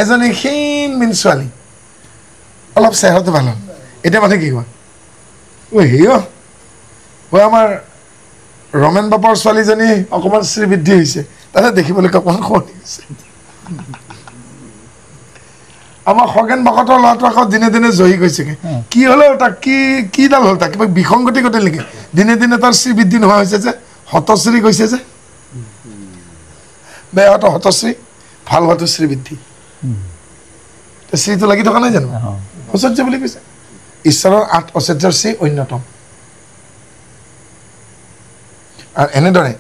এজনী ক্ষীণ ছোৱালী অলপ চেহেৰাটো ভাল হ'ল এতিয়া মানে কি কোৱা ঐ আমাৰ ৰমেন বাপৰ ছোৱালীজনী অকণমান শ্ৰীবৃদ্ধি হৈছে তাতে দেখিবলৈ অকণমান শুৱনি হৈছে আমাৰ খগেন ভকতৰ ল'ৰাটো আকৌ দিনে দিনে জহি গৈছেগৈ কি হ'লে তাক কিডাল হ'ল তাক কিবা বিসংগতি ঘটিল নেকি দিনে দিনে তাৰ শ্ৰীবৃদ্ধি নোহোৱা হৈছে যে হতশ্ৰী গৈছে যে বেয়া হোৱাটো হতশ্ৰী ভাল হোৱাটো শ্ৰীবৃদ্ধি শ্ৰীটো লাগি থকা নাই জানো ঐশ্বৰ্য বুলি কৈছে ঈশ্বৰৰ 8 ঐশ্বৰ্যৰ শ্ৰী অন্যতম আৰু এনেদৰে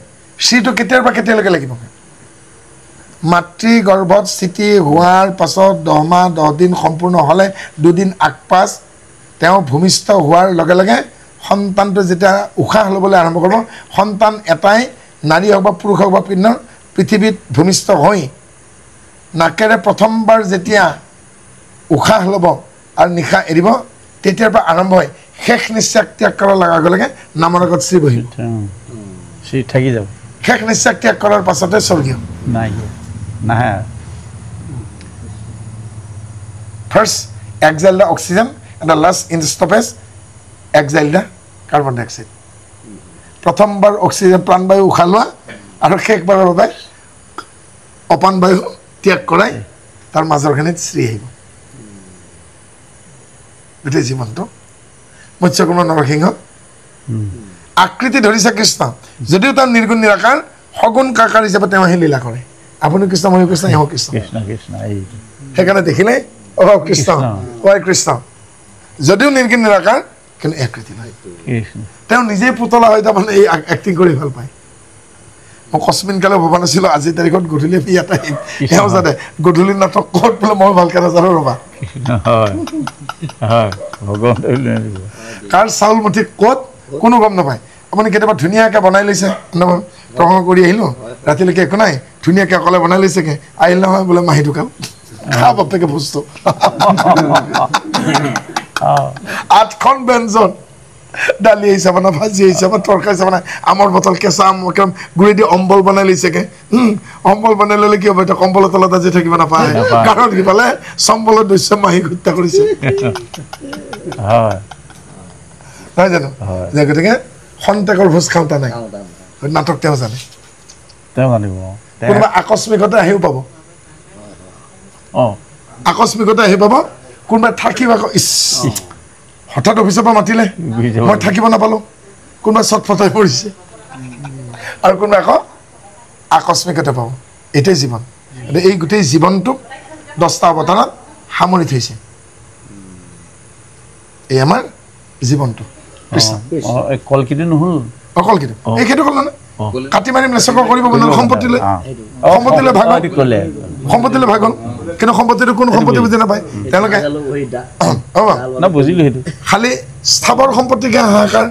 শ্ৰীটো কেতিয়াৰ পৰা কেতিয়ালৈকে লাগিব মাতৃ গৰ্ভত স্থিতি হোৱাৰ পাছত 10 মাহ 10 দিন সম্পূৰ্ণ হ'লে 2 দিন আগপাছ তেওঁ ভূমিষ্ঠ হোৱাৰ লগে লগে সন্তানটো যেতিয়া উশাহ ল'বলৈ আৰম্ভ কৰিব সন্তান এটাই নাৰী হওক বা পুৰুষ হওক বা পৃথিৱীত ভূমিষ্ঠ হৈ নাকেৰে প্ৰথমবাৰ যেতিয়া উশাহ ল'ব আৰু নিশা এৰিব তেতিয়াৰ পৰা আৰম্ভ হয় শেষ নিশ্বাস ত্যাগ কৰাৰ লগে লগে নামৰ আগত শ্ৰী বহিব শ্ৰী থাকি যাব শেষ নিশ্বাস ত্যাগ কৰাৰ পাছতে স্বৰ্গীয় নাহে first exhale the oxygen and the last in the stoppage exhale the carbon dioxide প্ৰথমবাৰ অক্সিজেন প্ৰাণবায়ু উশাহ লোৱা আৰু শেষবাৰৰ বাবে অপান বায়ু ত্যাগ কৰাই তাৰ মাজৰখিনিত শ্ৰী আহিব গোটেই জীৱনটো মৎস্যকুৰ্ম নৰসিংহ আকৃতি ধৰিছে কৃষ্ণ যদিও তাৰ নিৰ্গুণ নিৰাকাৰ সগুণ কাকাৰ হিচাপে তেওঁ আহি লীলা কৰে আপুনি কৃষ্ণ মই কৃষ্ণ ইহ কৃষ্ণ সেইকাৰণে দেখিলে অ কৃষ্ণ ঐ কৃষ্ণ যদিও নিৰ্গুণ নিৰাকাৰ কিন্তু আকৃতি নাই তেওঁ নিজেই পুতলা হৈ তাৰমানে এই এক্টিং কৰি ভাল পায় মই কস্মিন কালে ভবা নাছিলোঁ আজি তাৰিখত গধূলি ইয়াতে তেওঁ যাতে গধূলি নাটক ক'ত বোলে মই ভালকৈ নাজানো ৰ'বা কাৰ চাউল মুঠি ক'ত কোনো গম নাপায় আপুনি কেতিয়াবা ধুনীয়াকৈ বনাই লৈছে প্ৰসংগ কৰি আহিলোঁ ৰাতিলৈকে একো নাই ধুনীয়াকৈ অকলে বনাই লৈছেগৈ আহিল নহয় বোলে মাহী ঢুকাল খা বাপেকে বস্তু 8খন ব্যঞ্জন দালি হিচাপে না ভাজি হিচাপে তৰকাৰী হিচাপে নাই আমৰ বটল কেঁচা আম গুড়ি দি অম্বল বনাই লৈছেগৈ অম্বল বনাই ল'লে কি হ'ব এতিয়া কম্বলৰ তলত আজি থাকিব নাপায় কাৰণ কি পালে চম্বলৰ দৃশ্য মাহীক হত্যা কৰিছে নহয় জানো গতিকে খন্তেকৰ ভোজ খাওঁতা নাই নাটক তেওঁ জানে কোনোবা আকস্মিকতে আহিও পাব আকস্মিকতে আহি পাব কোনোবাই থাকিব আকৌ ইছ হঠাৎ অফিচৰ পৰা মাতিলে মই থাকিব নাপালোঁ কোনোবাই চটফটাই পৰিছে আৰু কোনোবাই আকৌ আকস্মিকতে পাব এইটোৱেই জীৱন এই গোটেই জীৱনটোক 10টা অৱতাৰত সামৰি থৈছে এই আমাৰ জীৱনটো কলকিটো নহ'ল কলকিটো এই সেইটো ক'লে নে কাটি মাৰি লেচক কৰিব সম্পত্তিলৈ ভাগ হ'ল কিন্তু সম্পত্তিটো কোন সম্পত্তি বুজি নাপায় তেওঁলোকে বুজিলোঁ সেইটো খালি স্থাৱৰ সম্পত্তিকে হাহাকাৰ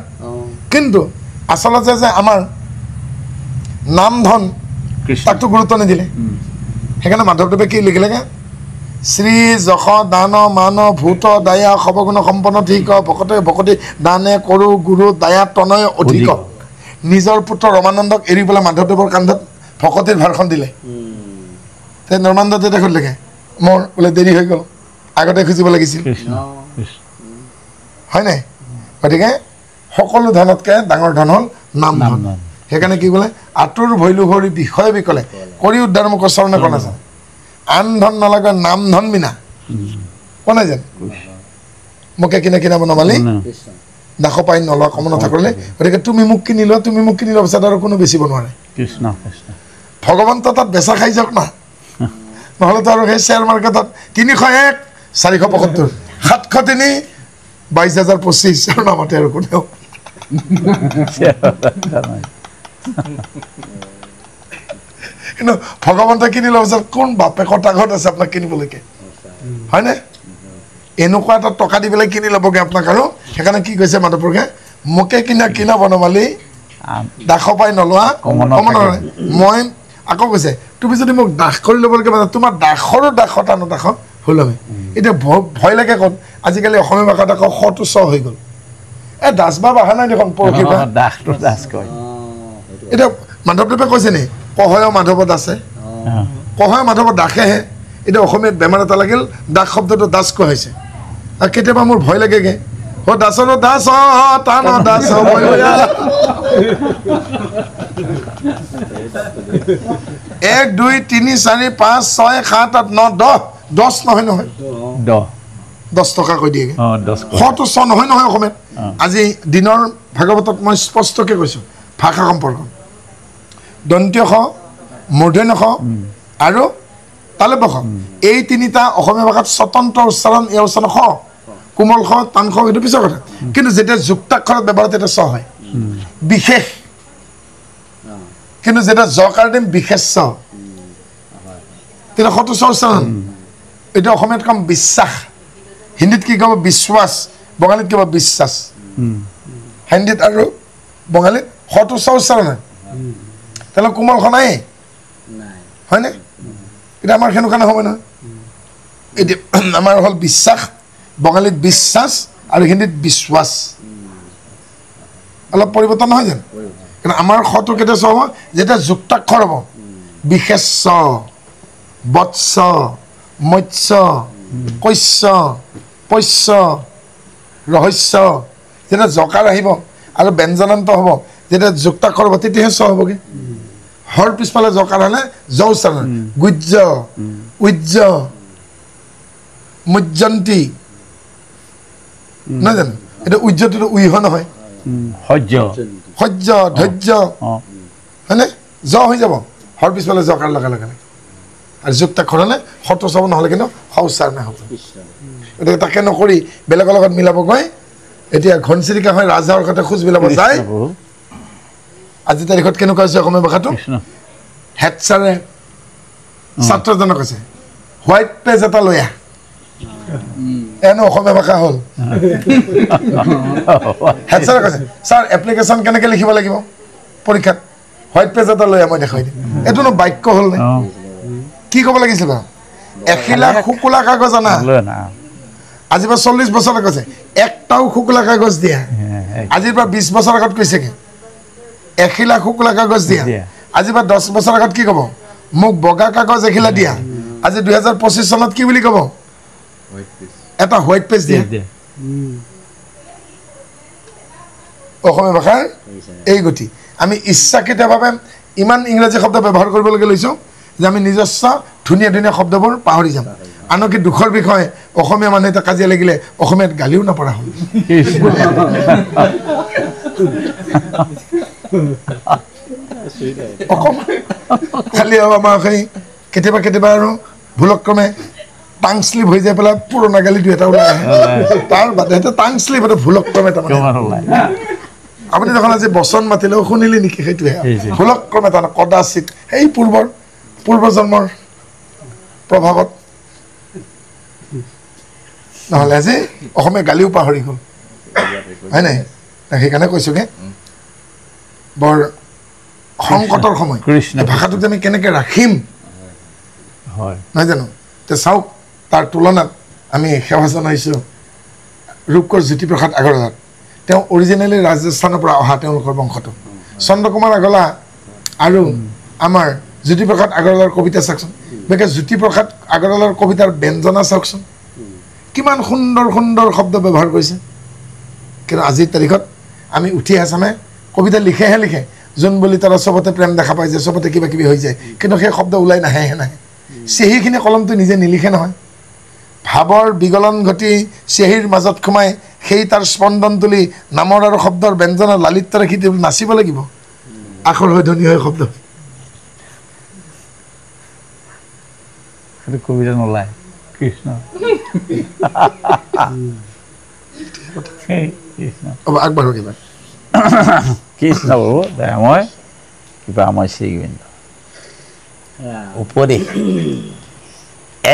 কিন্তু আচলতে যে আমাৰ নাম ধন তাকতো গুৰুত্ব নিদিলে সেইকাৰণে মাধৱদেৱে কি লিখিলেগে শ্ৰী যশ দান মান ভূত দায়া সবগুণ সম্পন্ন ঠিক ভকতে ভকতি দানে কৰো গুৰু দায়া তনয় অধিক নিজৰ পুত্ৰ ৰমানন্দক এৰি পেলাই মাধৱদেৱৰ কান্ধত ভকতিৰ ভাৰখন দিলে তে ৰমানন্দ তেতিয়া সুধিলেগে মোৰ বোলে দেৰি হৈ গ'ল আগতে খুজিব লাগিছিল হয় নাই গতিকে সকলো ধনতকৈ ডাঙৰ ধন হ'ল নাম ধন সেইকাৰণে কি বোলে আঁতৰ ভৈলো হৰি বিষয় বিকলে কৰি উদ্ধাৰ মুখ চৰণে কোৱা নাযায় আন ধন নালাগে নাম ধন বিনা কোৱা নাই যেন মোকে কিনা বনাবালি দাস পাই নলোৱা কমনতা কৰিলে গতিকে তুমি মোক কিনি লোৱা পিছত আৰু কোনো বেচিব নোৱাৰে ভগৱন্ত তাত বেচা খাই যাওক না নহ'লেতো আৰু সেই শ্বেয়াৰ মাৰ্কেটত 301 475 703 22,025 আৰু নামতে আৰু কোনেও কিন্তু ভগৱন্তই কিনি লোৱাৰ পিছত কোন বাপেকৰ তাগত আছে আপোনাক কিনিবলৈকে হয়নে এনেকুৱা এটা টকা দি পেলাই কিনি ল'বগৈ আপোনাক আৰু সেইকাৰণে কি কৈছে মাধৱপুৰুষে মোকে কিনা বনমালি দাস পাই নলোৱা কমনৰ মই আকৌ কৈছে তুমি যদি মোক দাস কৰি ল'বলৈকে মানে তোমাৰ দাসৰো দাসতা নদাস হ'ল হয় এতিয়া ভয় লাগে ক'ত আজিকালি অসমীয়া ভাষাত আকৌ সটো চ হৈ গ'ল এই দাস বাব অহা নাই দেখোন পৰহি এতিয়া মাধৱদেৱে কৈছে নি কহয় মাধৱত আছে কহয় মাধৱত দাসেহে এতিয়া অসমীয়াত বেমাৰ এটা লাগিল দাস শব্দটো দাস কোৱা হৈছে আৰু কেতিয়াবা মোৰ ভয় লাগেগে ও দাসৰো দাস টান দাস 1 2 3 4 5 6 7 8 9 10 নহয় নহয় 10 টকা কৈ দিয়েগে 100 চ নহয় নহয় অসমীয়াত আজি দিনৰ ভাগৱতত মই স্পষ্টকৈ কৈছোঁ ভাষা সম্পৰ্ক দন্ত্য খ মূৰ্ধন্য খ আৰু তালব্য খ এই তিনিটা অসমীয়া ভাষাত স্বতন্ত্ৰ উচ্চাৰণ এই উচ্চাৰণ খ কোমল খ টান খ এইটো পিছৰ কথা কিন্তু যেতিয়া যুক্তাক্ষৰত ব্যৱহাৰ তেতিয়া চ হয় বিশেষ কিন্তু যেতিয়া জকাৰ দিম বিশেষ চ তেতিয়া খটো চ উচ্চাৰণ এটা অসমীয়াত কম বিশ্বাস হিন্দীত কি ক'ব বিশ্বাস বঙালীত কিবা বিশ্বাস হিন্দীত আৰু বঙালীত খটো চ উচ্চাৰণ হয় তাহলে কোমল খ নাই হয়নে এটা আমাৰ সেনেকুৱা নহ'ব নহয় এতিয়া আমাৰ হ'ল বিশ্বাস বঙালীত বিশ্বাস আৰু হিন্দীত বিশ্বাস অলপ পৰিৱৰ্তন নহয় জানো কিন্তু আমাৰ খটো কেতিয়া চ হ'ব যেতিয়া যুক্তাক্ষৰ হ'ব বিশেষ চ বৎস মৎস্য কৈশ্য পৈশ্য ৰহস্য যেতিয়া জকাৰ আহিব আৰু ব্যঞ্জনান্ত হ'ব যেতিয়া যুক্তাক্ষৰ হ'ব তেতিয়াহে চ হ'বগৈ হৰ পিছফালে জকাৰ হ'লে জ উচ্চাৰণ গুজ্জ উজ্জ মুজ্জন্তী নহয় জানো এতিয়া উজ্জটোতো উইহ নহয় সহ্য ধৈৰ্য হয়নে জ হৈ যাব হৰ পিছফালে জকাৰ লগা লগা আৰু যুক্তাক্ষৰ হ'লে শত চাব নহ'লে কিন্তু স উচ্চাৰণ হ'ব গতিকে তাকে নকৰি বেলেগৰ লগত মিলাব গৈ এতিয়া ঘনচিৰিকা হৈ ৰাজহাঁহৰ সৈতে খোজ মিলাব যায় আজি তাৰিখত কেনেকুৱা হৈছে অসমীয়া ভাষাটো হেড ছাৰে ছাত্ৰজনক কৈছে হোৱাইট পেজ এটা লৈ আহ এনে অসমীয়া ভাষা হ'ল হেড ছাৰে কৈছে ছাৰ এপ্লিকেশ্যন কেনেকৈ লিখিব লাগিব পৰীক্ষাত হোৱাইট পেজ এটা লৈ আহ মই দেখুৱাই দিম এইটোনো বাক্য হ'ল নে কি ক'ব লাগিছিল বাৰু এখিলা শুকুলা কাগজ আনা আজিৰ পৰা 40 বছৰ আগত কৈছে একটাও শুকুলা কাগজ দিয়া আজিৰ পৰা 20 বছৰ আগত কৈছেগে এখিলা শুকুলা কাগজ দিয়া আজিৰ পৰা 10 বছৰ আগত কি ক'ব মোক বগা কাগজ এখিলা দিয়া আজি 2025 চনত কি বুলি ক'ব এটা হোৱাইট পেজ দিয়া অসমীয়া ভাষাৰ এই গতি আমি ইচ্ছাকৃতভাৱে ইমান ইংৰাজী শব্দ ব্যৱহাৰ কৰিবলগীয়া লৈছোঁ যে আমি নিজস্ব ধুনীয়া ধুনীয়া শব্দবোৰ পাহৰি যাম আনকি দুখৰ বিষয়ে অসমীয়া মানুহ এটা কাজিয়া লাগিলে অসমীয়াত গালিও নপৰা হ'ল খালি আমাৰ সেই কেতিয়াবা কেতিয়াবা আৰু ভুলক্ৰমে টাং শ্লিপ হৈ যায় পেলাই পুৰণা গালি দুই এটা ওলাই আহে তাৰ বাদে সেইটো টাং শ্লিপ এটা ভুলক্ৰমে তাৰমানে আপুনি দেখোন আজি বচন মাতিলেও শুনিলি নেকি সেইটোহে ভুলক্ৰমে তাৰমানে কদাচিত সেই পূৰ্বজন্মৰ প্ৰভাৱত নহ'লে আজি অসমীয়া গালিও পাহৰি গ'ল হয় নাই সেইকাৰণে কৈছোঁগে বৰ সংকটৰ সময় ভাষাটোক আমি কেনেকৈ ৰাখিম নহয় জানো এতিয়া চাওক তাৰ তুলনাত আমি সেৱা জনাইছোঁ ৰূপকোঁৱৰ জ্যোতিপ্ৰসাদ আগৰৱালাক তেওঁ অৰিজিনেলি ৰাজস্থানৰ পৰা অহা তেওঁলোকৰ বংশটো চন্দ্ৰকুমাৰ আগৰৱালা আৰু আমাৰ জ্যোতিপ্ৰসাদ আগৰৱালাৰ কবিতা চাওকচোন গতিকে জ্যোতিপ্ৰসাদ আগৰৱালাৰ কবিতাৰ ব্যঞ্জনা চাওকচোন কিমান সুন্দৰ সুন্দৰ শব্দ ব্যৱহাৰ কৰিছে কিন্তু আজিৰ তাৰিখত আমি উঠি আছামে কবিতা লিখেহে লিখে যোন বুলি তাৰ চবতে প্ৰেম দেখা পাই যে চবতে কিবা কিবি হৈ যায় কিন্তু সেই শব্দ ওলাই নাহেহে নাহে চেহীখিনি কলমটো নিজে নিলিখে নহয় ভাৱৰ বিগলন ঘটি চেহীৰ মাজত সোমাই সেই তাৰ স্পন্দন তুলি নামৰ আৰু শব্দৰ ব্যঞ্জনৰ লালিত্য ৰাখি নাচিব লাগিব আখৰ হৈ ধনী হৈ শব্দ কবিতা নোলায় কৃষ্ণ আগবাঢ়ো কিবা কৃষ্ণ বাবু মই কিবা আমাৰ শ্ৰীগোবিন্দ উপদেশ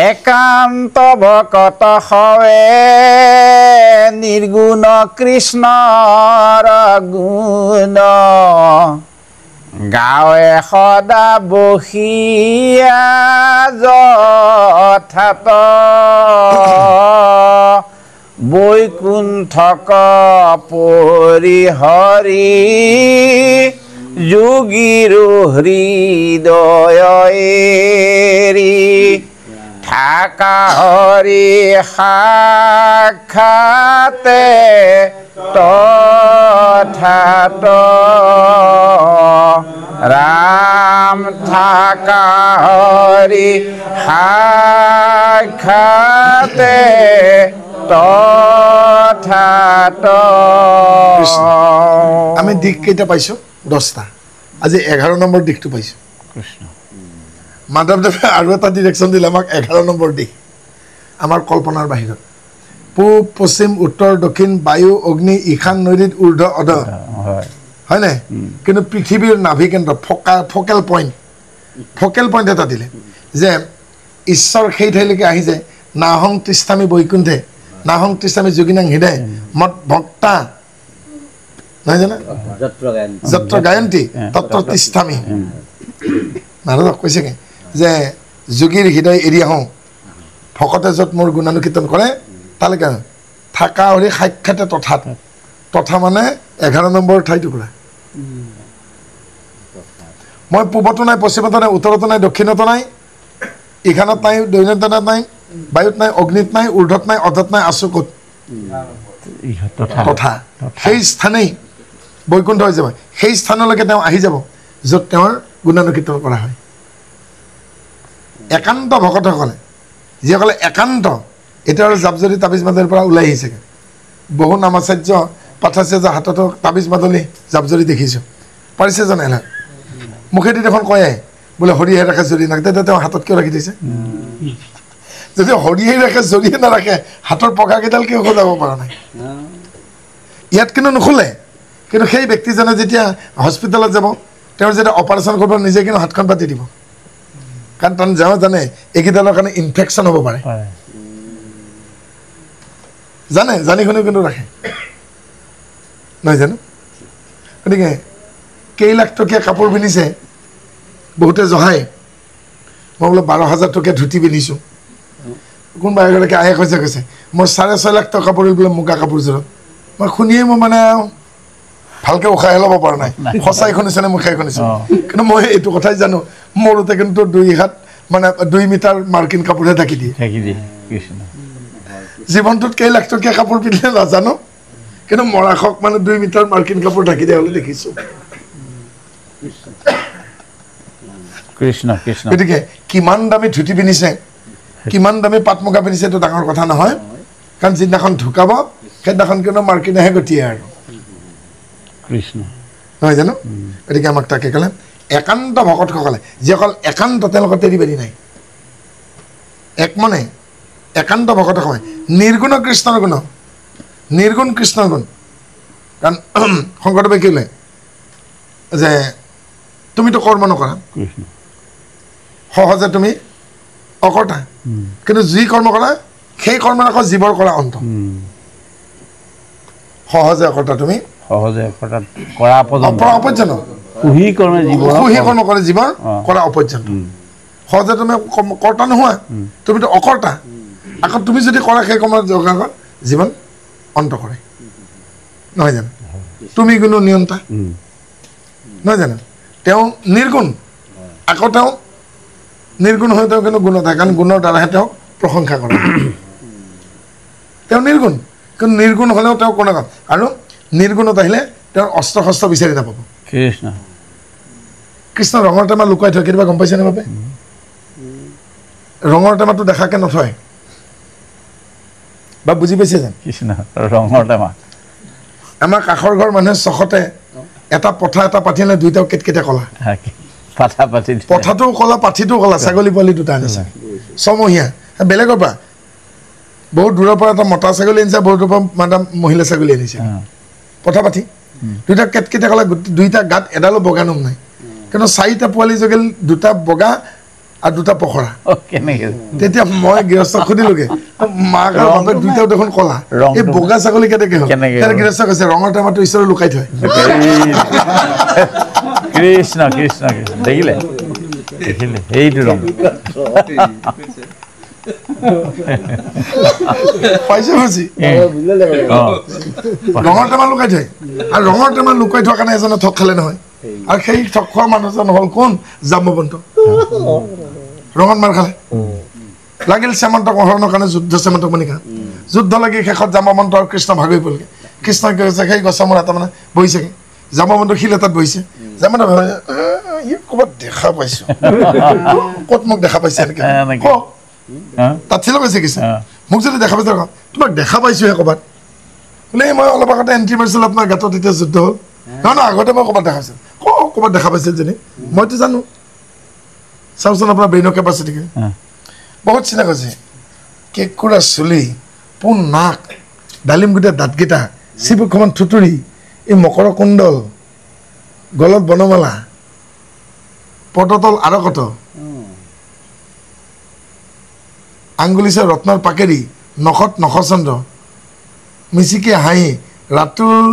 একান্ত ভকত হৱে নিৰ্গুণ কৃষ্ণৰ গুণ গাঁৱে সদা বহিয়া যথাত বৈকুণ্ঠক পৰিহৰি যোগীৰো হৃদয় এৰি থাকা হৰি সাক্ষাতে তথাত ৰাম থাকা হৰি সাক্ষাতে তথাত আমি দিশ কেইটা পাইছো 10টা আজি 11 নম্বৰ দিশটো পাইছো কৃষ্ণ মাধৱদেৱে আৰু এটা ডিৰেকশ্যন দিলে আমাক 11 নম্বৰ দিশ আমাৰ কল্পনাৰ বাহিৰত পূব পশ্চিম উত্তৰ দক্ষিণ বায়ু অগ্নি ঈশান নৈৰিত ঊৰ্ধ্ব অধ হয় নাই কিন্তু পৃথিৱীৰ নাভি কেন্দ্ৰ ফকেল পইণ্ট এটা দিলে যে ঈশ্বৰ সেই ঠাইলৈকে আহি যায় নাহং তিষ্ঠামি বৈকুণ্ঠে নাহং তিষ্ঠামি যোগিনাং হৃদয় মত ভক্তা নহয় জানো যত্ৰ গায়ন্তী তত্ৰ তিষ্ঠামি নাৰদক কৈছেগে যে যোগীৰ হৃদয় এৰি আহোঁ ভকতে য'ত মোৰ গুণানুকীৰ্তন কৰে তালৈকে থাকা হৰি সাক্ষাতে তথা মানে 11 নম্বৰ ঠাইটুকুৰা মই পূবতো নাই পশ্চিমতো নাই উত্তৰতো নাই দক্ষিণতো নাই ঈশানত নাই দৈনন্দিনত নাই বায়ুত নাই অগ্নিত নাই ঊৰ্ধত নাই অধত নাই আছো ক'ত তথা সেই স্থানেই বৈকুণ্ঠ হৈ যাব সেই স্থানলৈকে তেওঁ আহি যাব য'ত তেওঁৰ গুণানুকীৰ্তন কৰা হয় একান্ত ভকতসকলে যিসকলে একান্ত এতিয়া আৰু জাপজৰি তাবিজ মাদলিৰ পৰা ওলাই আহিছেগৈ বহু নামাচাৰ্য পাঠাচাৰ্য হাততো তাবিজ মাদলি জাপজৰি দেখিছোঁ পাৰিছে জানে এলা মুখেদি দেখোন কয়ে বোলে হৰিহে ৰাখে জৰি নাৰাখে তেতিয়া তেওঁ হাতত কিয় ৰাখি দিছে যদি হৰিহে ৰাখে জৰিহে নাৰাখে হাতৰ পঘাকেইডাল কিয় সজাব পৰা নাই ইয়াত কিন্তু নুখোলে কিন্তু সেই ব্যক্তিজনে যেতিয়া হস্পিটেলত যাব তেওঁৰ যেতিয়া অপাৰেশ্যন কৰিব নিজে কিন্তু হাতখন পাতি দিব কাৰণ তেওঁ জানে এইকেইডালৰ কাৰণে ইনফেকশ্যন হ'ব পাৰে জানি শুনি কিন্তু ৰাখে নহয় জানো গতিকে কেইলাখ টকীয়া কাপোৰ পিন্ধিছে বহুতে জহাই মই বোলে 12,000 টকীয়া ধুতি পিন্ধিছোঁ কোনোবা এগৰাকী আহে কৈছে মই 6.5 লাখ টকা পৰিল বোলে মুগা কাপোৰযোৰত মই শুনিয়ে মই মানে ভালকৈ উশাহে ল'ব পৰা নাই সঁচাই শুনিছেনে মুখাই শুনিছোঁ কিন্তু মই এইটো কথাই জানো মোৰতে কিন্তু 2 হাত মানে 2 মিটাৰ মাৰ্কিন কাপোৰহে ঢাকি দিয়ে জীৱনটোত কেইলাখ টকীয়া কাপোৰ পিন্ধিলে নাজানো কিন্তু মৰাশক মানে 2 মিটাৰ মাৰ্কিন কাপোৰ ঢাকি দিয়া হ'লে দেখিছোঁ কৃষ্ণ কৃষ্ণ গতিকে কিমান দামী ধুতি পিন্ধিছে কিমান দামী পাট মুগা পিন্ধিছে এইটো ডাঙৰ কথা নহয় কাৰণ যিদিনাখন ঢুকাব সেইদিনাখন কিন্তু মাৰ্কিনেহে গতিয়ে আৰু কৃষ্ণ নহয় জানো গতিকে আমাক তাকে ক'লে একান্ত ভকতসকলে যিসকল একান্ত তেওঁলোকৰ তেৰিবেৰি নাই একমনে একান্ত ভকতসকলে নিৰ্গুণ কৃষ্ণৰ গুণ নিৰ্গুণ কৃষ্ণৰ গুণ কাৰণ শংকৰদেৱে কি ক'লে যে তুমিতো কৰ্ম নকৰা সহজে তুমি অকৰ্তা কিন্তু যি কৰ্ম কৰা সেই কৰ্ম আকৌ জীৱৰ কৰা অন্ত সহজে অকৰ্তা তুমি সহজে কৰা অপৰ্যন্ত সুহী কৰ্ম কৰে জীৱৰ কৰা অপৰ্যন্ত সহজে তুমি কৰ্তা নোহোৱা তুমিতো অকৰ্তা আকৌ তুমি যদি কৰা সেই কৰ্মৰ জীৱন অন্ত কৰে নহয় জানো তুমি কোনো নিয়ন্তা নহয় জানো তেওঁ নিৰ্গুণ আকৌ তেওঁ নিৰ্গুণ হৈ তেওঁ কিন্তু গুণ থাকে কাৰণ গুণৰ দ্বাৰাহে তেওঁক প্ৰশংসা কৰে তেওঁ নিৰ্গুণ কিন্তু নিৰ্গুণ হ'লেও তেওঁ কোনে কাম আৰু নিৰ্গুণত আহিলে তেওঁৰ অস্ত্ৰ শস্ত্ৰ বিচাৰি নাপাব কৃষ্ণ ৰঙৰ টেমা লুকুৱাই থয় কেতিয়াবা গম পাইছেনে বাবে ৰঙৰ টেমাটো দেখাকে নথয় বা বুজি পাইছে যেন কৃষ্ণ ৰঙৰ টেমা আমাৰ কাষৰ ঘৰ মানুহে চখতে এটা পথা এটা পাঠি আনে দুইটাও কেটকেটে কলা পথাটোও কলা পাঠিটোও কলা ছাগলী পোৱালি দুটা আনিছে ছমহীয়া বেলেগৰ পৰা বহুত দূৰৰ পৰা এটা মতা ছাগলী আনিছে বহুত দূৰৰ পৰা এটা মহিলা ছাগলী আনিছে পথা পাঠি দুইটা কেটকেটে কলা দুইটা গাত এডালো বগা নোম নাই কিন্তু 4টা পোৱালি জগিল 2টা বগা আৰু 2টা পখৰা তেতিয়া মই গৃহস্থ সুধিলোগে মাক আৰু বাপেক দুইটাও দেখোন কলা এই বগা ছাগলী কেনেকে হ'ল গৃহস্থ কৈছে ৰঙৰ টেমাটো ঈশ্বৰে লুকাই থয় কৃষ্ণ কৃষ্ণ দেখিলে এইটো ৰং পাইছে বুজি ৰঙৰ টেমা লুকাই থয় আৰু ৰঙৰ টেমা লুকাই থোৱাৰ কাৰণে এজনে ঠগ খালে নহয় আৰু সেই ঠগ খোৱা মানুহজন হ'ল কোন জাম্বৱন্ত ৰঙত মাৰ খালে লাগিল শ্যামন্তক হৰণৰ কাৰণে যুদ্ধ শ্যামন্তক মণিকা যুদ্ধ লাগি শেষত জামবন্ত আৰু কৃষ্ণ ভাগ হৈ পৰিলে কৃষ্ণই কৈছে সেই গছৰ মূৰত তাৰমানে বহিছেগৈ জামবন্ত শিল এটাত বহিছে জামবন্ত ক'ৰবাত দেখা পাইছোঁ ক'ত মোক দেখা পাইছে এনেকৈ তাত ছিল কৈছে কৃষ্ণ মোক যদি দেখা পাইছে তোমাক দেখা পাইছোঁহে ক'ৰবাত বোলে মই অলপ আগতে এণ্ট্ৰি মাৰিছিলোঁ আপোনাৰ গাঁতত এতিয়া যুদ্ধ হ'ল নহয় আগতে মই ক'ৰবাত দেখা পাইছিলোঁ ক'ৰবাত দেখা পাইছিল যেনে মইতো জানো চাওকচোন আপোনাৰ ব্ৰেইনৰ কেপাচিটি বহুত চিনাকি হৈছে কেঁকুৰা চুলি পোন নাক ডালিম গোটেই দাঁতকেইটা চিবুকখন থুতুৰি এই মকৰ কুণ্ডল গলত বনমালা পটতল আৰকত আঙুলিছে ৰত্নৰ পাকেৰি নখত নখচন্দ্ৰ মিচিকি হাঁহি ৰাতুল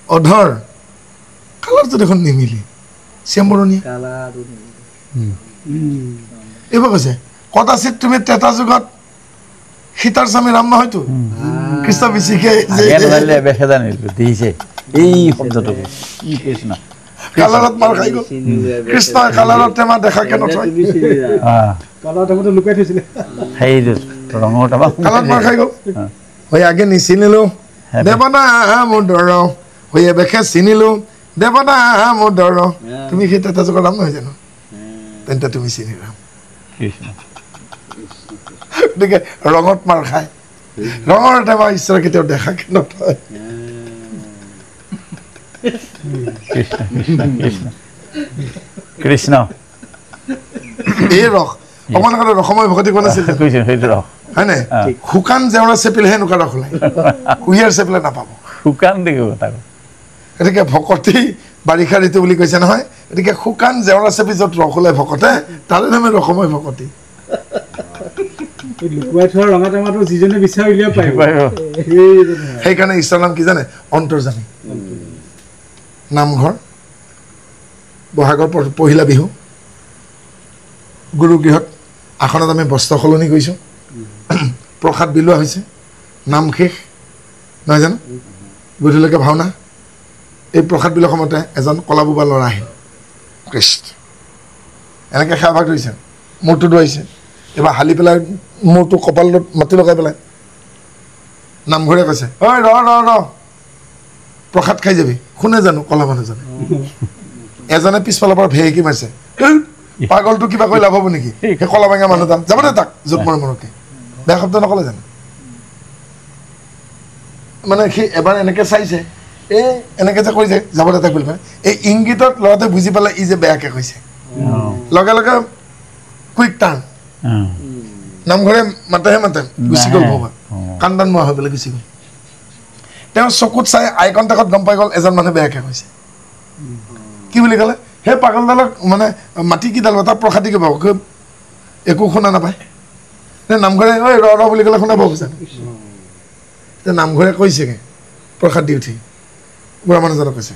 অধৰ কালাৰটো দেখোন নিমিলে চেম্বৰণীয়া এইবাৰ কৈছে কদাচিত তুমি তেতা যুগত সীতাৰ স্বামী ৰাম নহয়তো কৃষ্ণ বেছিকে এই শব্দটো কৃষ্ণ কালাৰত মাৰ খাই গ'ল কৃষ্ণই কালাৰত টেমা দেখাকে নথয় সেইটো ৰঙৰ টেমা কালাৰত মাৰ খাই গ'ল হৈ আগে নিচিনিলো দেৱনা মোৰ দৰ হৈ এবেখে চিনিলো দেৱনা মোৰ দৰ তুমি সেই তেতা যুগৰ ৰাম নহয় জানো তেন্তে তুমি চিনি ৰাম কৃষ্ণ গতিকে ৰঙত মাৰ খায় ৰঙৰ টেমা ঈশ্বৰে কেতিয়াও দেখাকে নথয় কৃষ্ণ এই ৰস অকণমান আগতে ৰসময় ভকতি কোৱা নাছিল সেইটো ৰস হয় নাই শুকান জেওৰা চেপিলেহে এনেকুৱা ৰস ওলায় কুঁহিয়াৰ চেপিলে নাপাব শুকান দেখিব তাক গতিকে ভকতি বাৰিষা ঋতু বুলি কৈছে নহয় গতিকে শুকান জেওৰা চেপি য'ত ৰস ওলায় ভকতে তাৰে নামে ৰসময় ভকতি সেইকাৰণে ঈশ্বৰৰ নাম কি জানে অন্তৰ্যামী নামঘৰ বহাগৰ পহিলা বিহু গুৰুগৃহত আসনত আমি বস্ত্ৰ সলনি কৰিছোঁ প্ৰসাদ বিলোৱা হৈছে নাম শেষ নহয় জানো গধূলিলৈকে ভাওনা এই প্ৰসাদ বিলোৱাৰ সময়তে এজন কলাবোবা ল'ৰা আহিল কৃষ্ণ এনেকৈ সেৱা ভাগ ধৰিছে মূৰটো ধুৱাইছে এইবাৰ হালি পেলাই মূৰটো কপালত মাটি লগাই পেলাই নামঘৰে কৈছে ঐ ৰ প্ৰসাদ খাই যাবি কোনে জানো কলা মানুহজনে এজনে পিছফালৰ পৰা ভেঁকি মাৰিছে পাগলটো কিবা কৈ লাভ হ'ব নেকি সেই কলা ভাঙা মানুহজন যাব দে তাক য'ত মৰে মৰকে বেয়া শব্দ নকলে জানো মানে সি এবাৰ এনেকৈ চাইছে এই এনেকৈ যে কৈ যায় যাব দে তাক বুলি পেলাই এই ইংগিতত ল'ৰাটোৱে বুজি পালে ই যে বেয়াকৈ কৈছে লগে লগে কুইক টাৰ্ণ নামঘৰে মাতেহে মাতে গুচি গ'ল ভবা কান্দান মোৱা হৈ পেলাই গুচি গ'ল তেওঁ চকুত চাই আই কণ্টেক্টত গম পাই গ'ল এজন মানুহে বেয়াকৈ কৈছে কি বুলি ক'লে সেই পাগলডালক মানে মাটি কিডাল তাৰ প্ৰসাদী কিবা একো শুনা নাপায় নামঘৰে ঐ ৰ বুলি ক'লে শুনা পাব জানো নামঘৰে কৈছেগৈ প্ৰসাদ দি উঠি বুঢ়া মানুহজনক কৈছে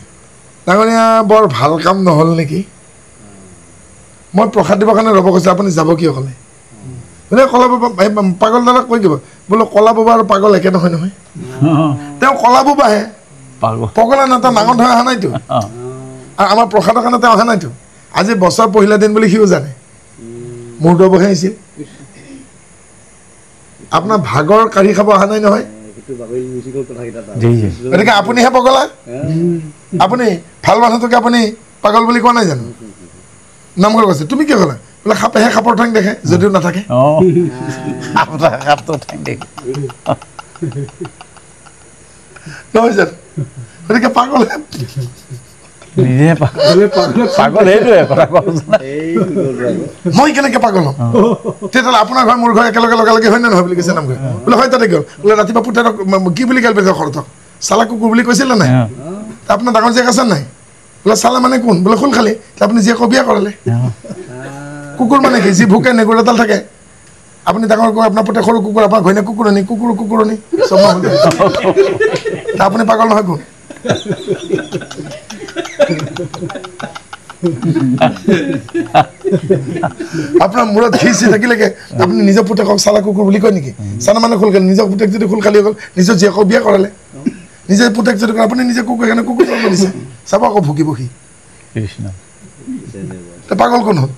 ডাঙৰীয়া বৰ ভাল কাম নহ'ল নেকি মই প্ৰসাদ দিবৰ কাৰণে ৰ'ব কৈছে আপুনি যাব কিয় ক'লে বোলে কলা বাবা পাগলডালক কৈ দিব বোলো কলা বাবা আৰু পাগল একে নহয় নহয় তেওঁ কলা বাবাহে পগলা নেতা নাঙত ধৰা অহা নাইতো আৰু আমাৰ প্ৰসাদৰ কাৰণে তেওঁ অহা নাইতো আজি বছৰ পহিলা দিন বুলি সিও জানে মুহূৰ্ত বহে আহিছিল আপোনাৰ ভাগৰ কাঢ়ি খাব অহা নাই নহয় গতিকে আপুনিহে পগলা আপুনি ভাল মানুহটোকে আপুনি পাগল বুলি কোৱা নাই জানো নামঘৰ কৈছে তুমি কিয় ক'লা বোলে সাপেহে সাপৰ ঠাং দেখে যদিও নাথাকে নহয় জানো গতিকে পাগলহে মই কেনেকে পাগল হ'ম তেতিয়াহ'লে আপোনাৰ ঘৰ মোৰ ঘৰ একেলগে লগালগে হয় নে নহয় বুলি কৈছে নামঘৰ বোলে হয় তাতে গ'ল বোলে ৰাতিপুৱা পুতেৰক কি বুলি গালি পাৰিছে শৰতক চালা কুকুৰ বুলি কৈছিলে নাই আপোনাৰ ডাঙৰ জীয়েক আছে নাই বোলে চালা মানে কোন বোলে খোল খালি আপুনি জীয়েকক বিয়া কৰালে কুকুৰ মানে কি যি ভোকে নেগুৰ এডাল থাকে আপুনি ডাঙৰ কৈ আপোনাৰ পুতেক সৰু কুকুৰ আপোনাৰ ঘৈণীয়েক কুকুৰণী কুকুৰণী চব আপুনি পাগল নহয় কোন আপোনাৰ মূৰত ঘিচি থাকিলেকে আপুনি নিজৰ পুতেকক চালা কুকুৰ বুলি কয় নেকি চালা মানে খোল খালি নিজৰ পুতেক যদি খোল খালি গ'ল নিজৰ জীয়েকক বিয়া কৰালে নিজে পুতেক যদি আপুনি নিজে কুকুৰ কাৰণে কুকুৰ দিছে চাব আকৌ ভুকি ভুকি পাগল কোন হ'ল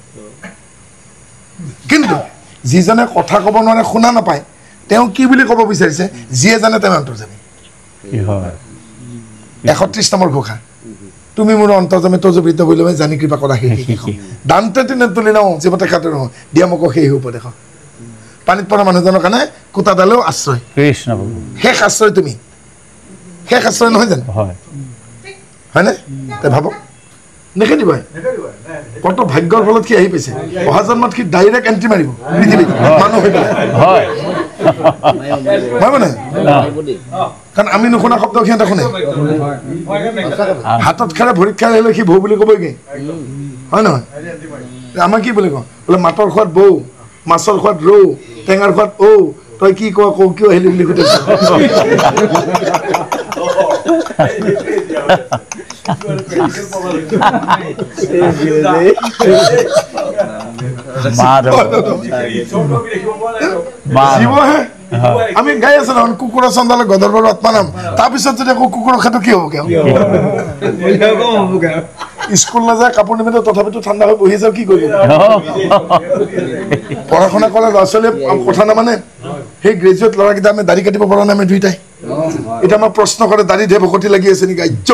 কিন্তু যিজনে কথা ক'ব নোৱাৰে শুনা নাপায় তেওঁ কি বুলি ক'ব বিচাৰিছে যিয়ে জানে তেওঁ অন্তৰ্যামী কি হয় 31 নম্বৰ ঘোষা তুমি মোৰ অন্তৰ্যামী তজবিত বুলি মই জানি কৃপা কৰা সেই দান্তে তিনে তুলি নাও জীৱতে খাতে নহওঁ দিয়া মোক সেই উপদেশ পানীত পৰা মানুহজনৰ কাৰণে কোটাডালেও আশ্ৰয় কৃষ্ণ প্ৰভু শেষ আশ্ৰয় তুমি শেষ আশ্ৰয় নহয় জানো হয় হয়নে তে ভাবক নেখেদিব কত ভাগ্যৰ ফলত কি আহি পাইছে অহা জন্মত কি ডাইৰেক্ট এণ্ট্ৰি মাৰিব পৃথিৱীত মানুহ হৈ পেলাই হয় হয় মানে কাৰণ আমি নুশুনা শব্দ সিহঁতে শুনে হাতত খালে ভৰিত খাই আহিলে সি ভৌ বুলি ক'বই কি হয় নহয় আমাৰ কি বুলি কওঁ বোলে মাতৰ খোৱাত বৌ মাছৰ খোৱাত ৰৌ টেঙাৰ খোৱাত ঔ তই কি কোৱা কৌ কিয় আহিলি বুলি সুধিছ জীবহে আমি গাই আছো নহয় কুকুৰৰ চন্দালে গদৰ্বৰ আত্মা নাম তাৰপিছত যদি আকৌ কুকুৰৰ খাটো কি হ'ব স্কুল নাযায় কাপোৰ নিমিতে তথাপিতো ঠাণ্ডা হৈ বহি যাওঁ কি কৰিব পঢ়া শুনা কৰে ল'ৰা ছোৱালীয়ে কথা নামানে সেই গ্ৰেজুৱেট ল'ৰাকেইটা আমি দাড়ি কাটিব পৰা নাই আমি দুইটাই এতিয়া আমাক প্ৰশ্ন কৰে দাড়ি ঢেৰ ভকতি লাগি আছে নেকি আজ্য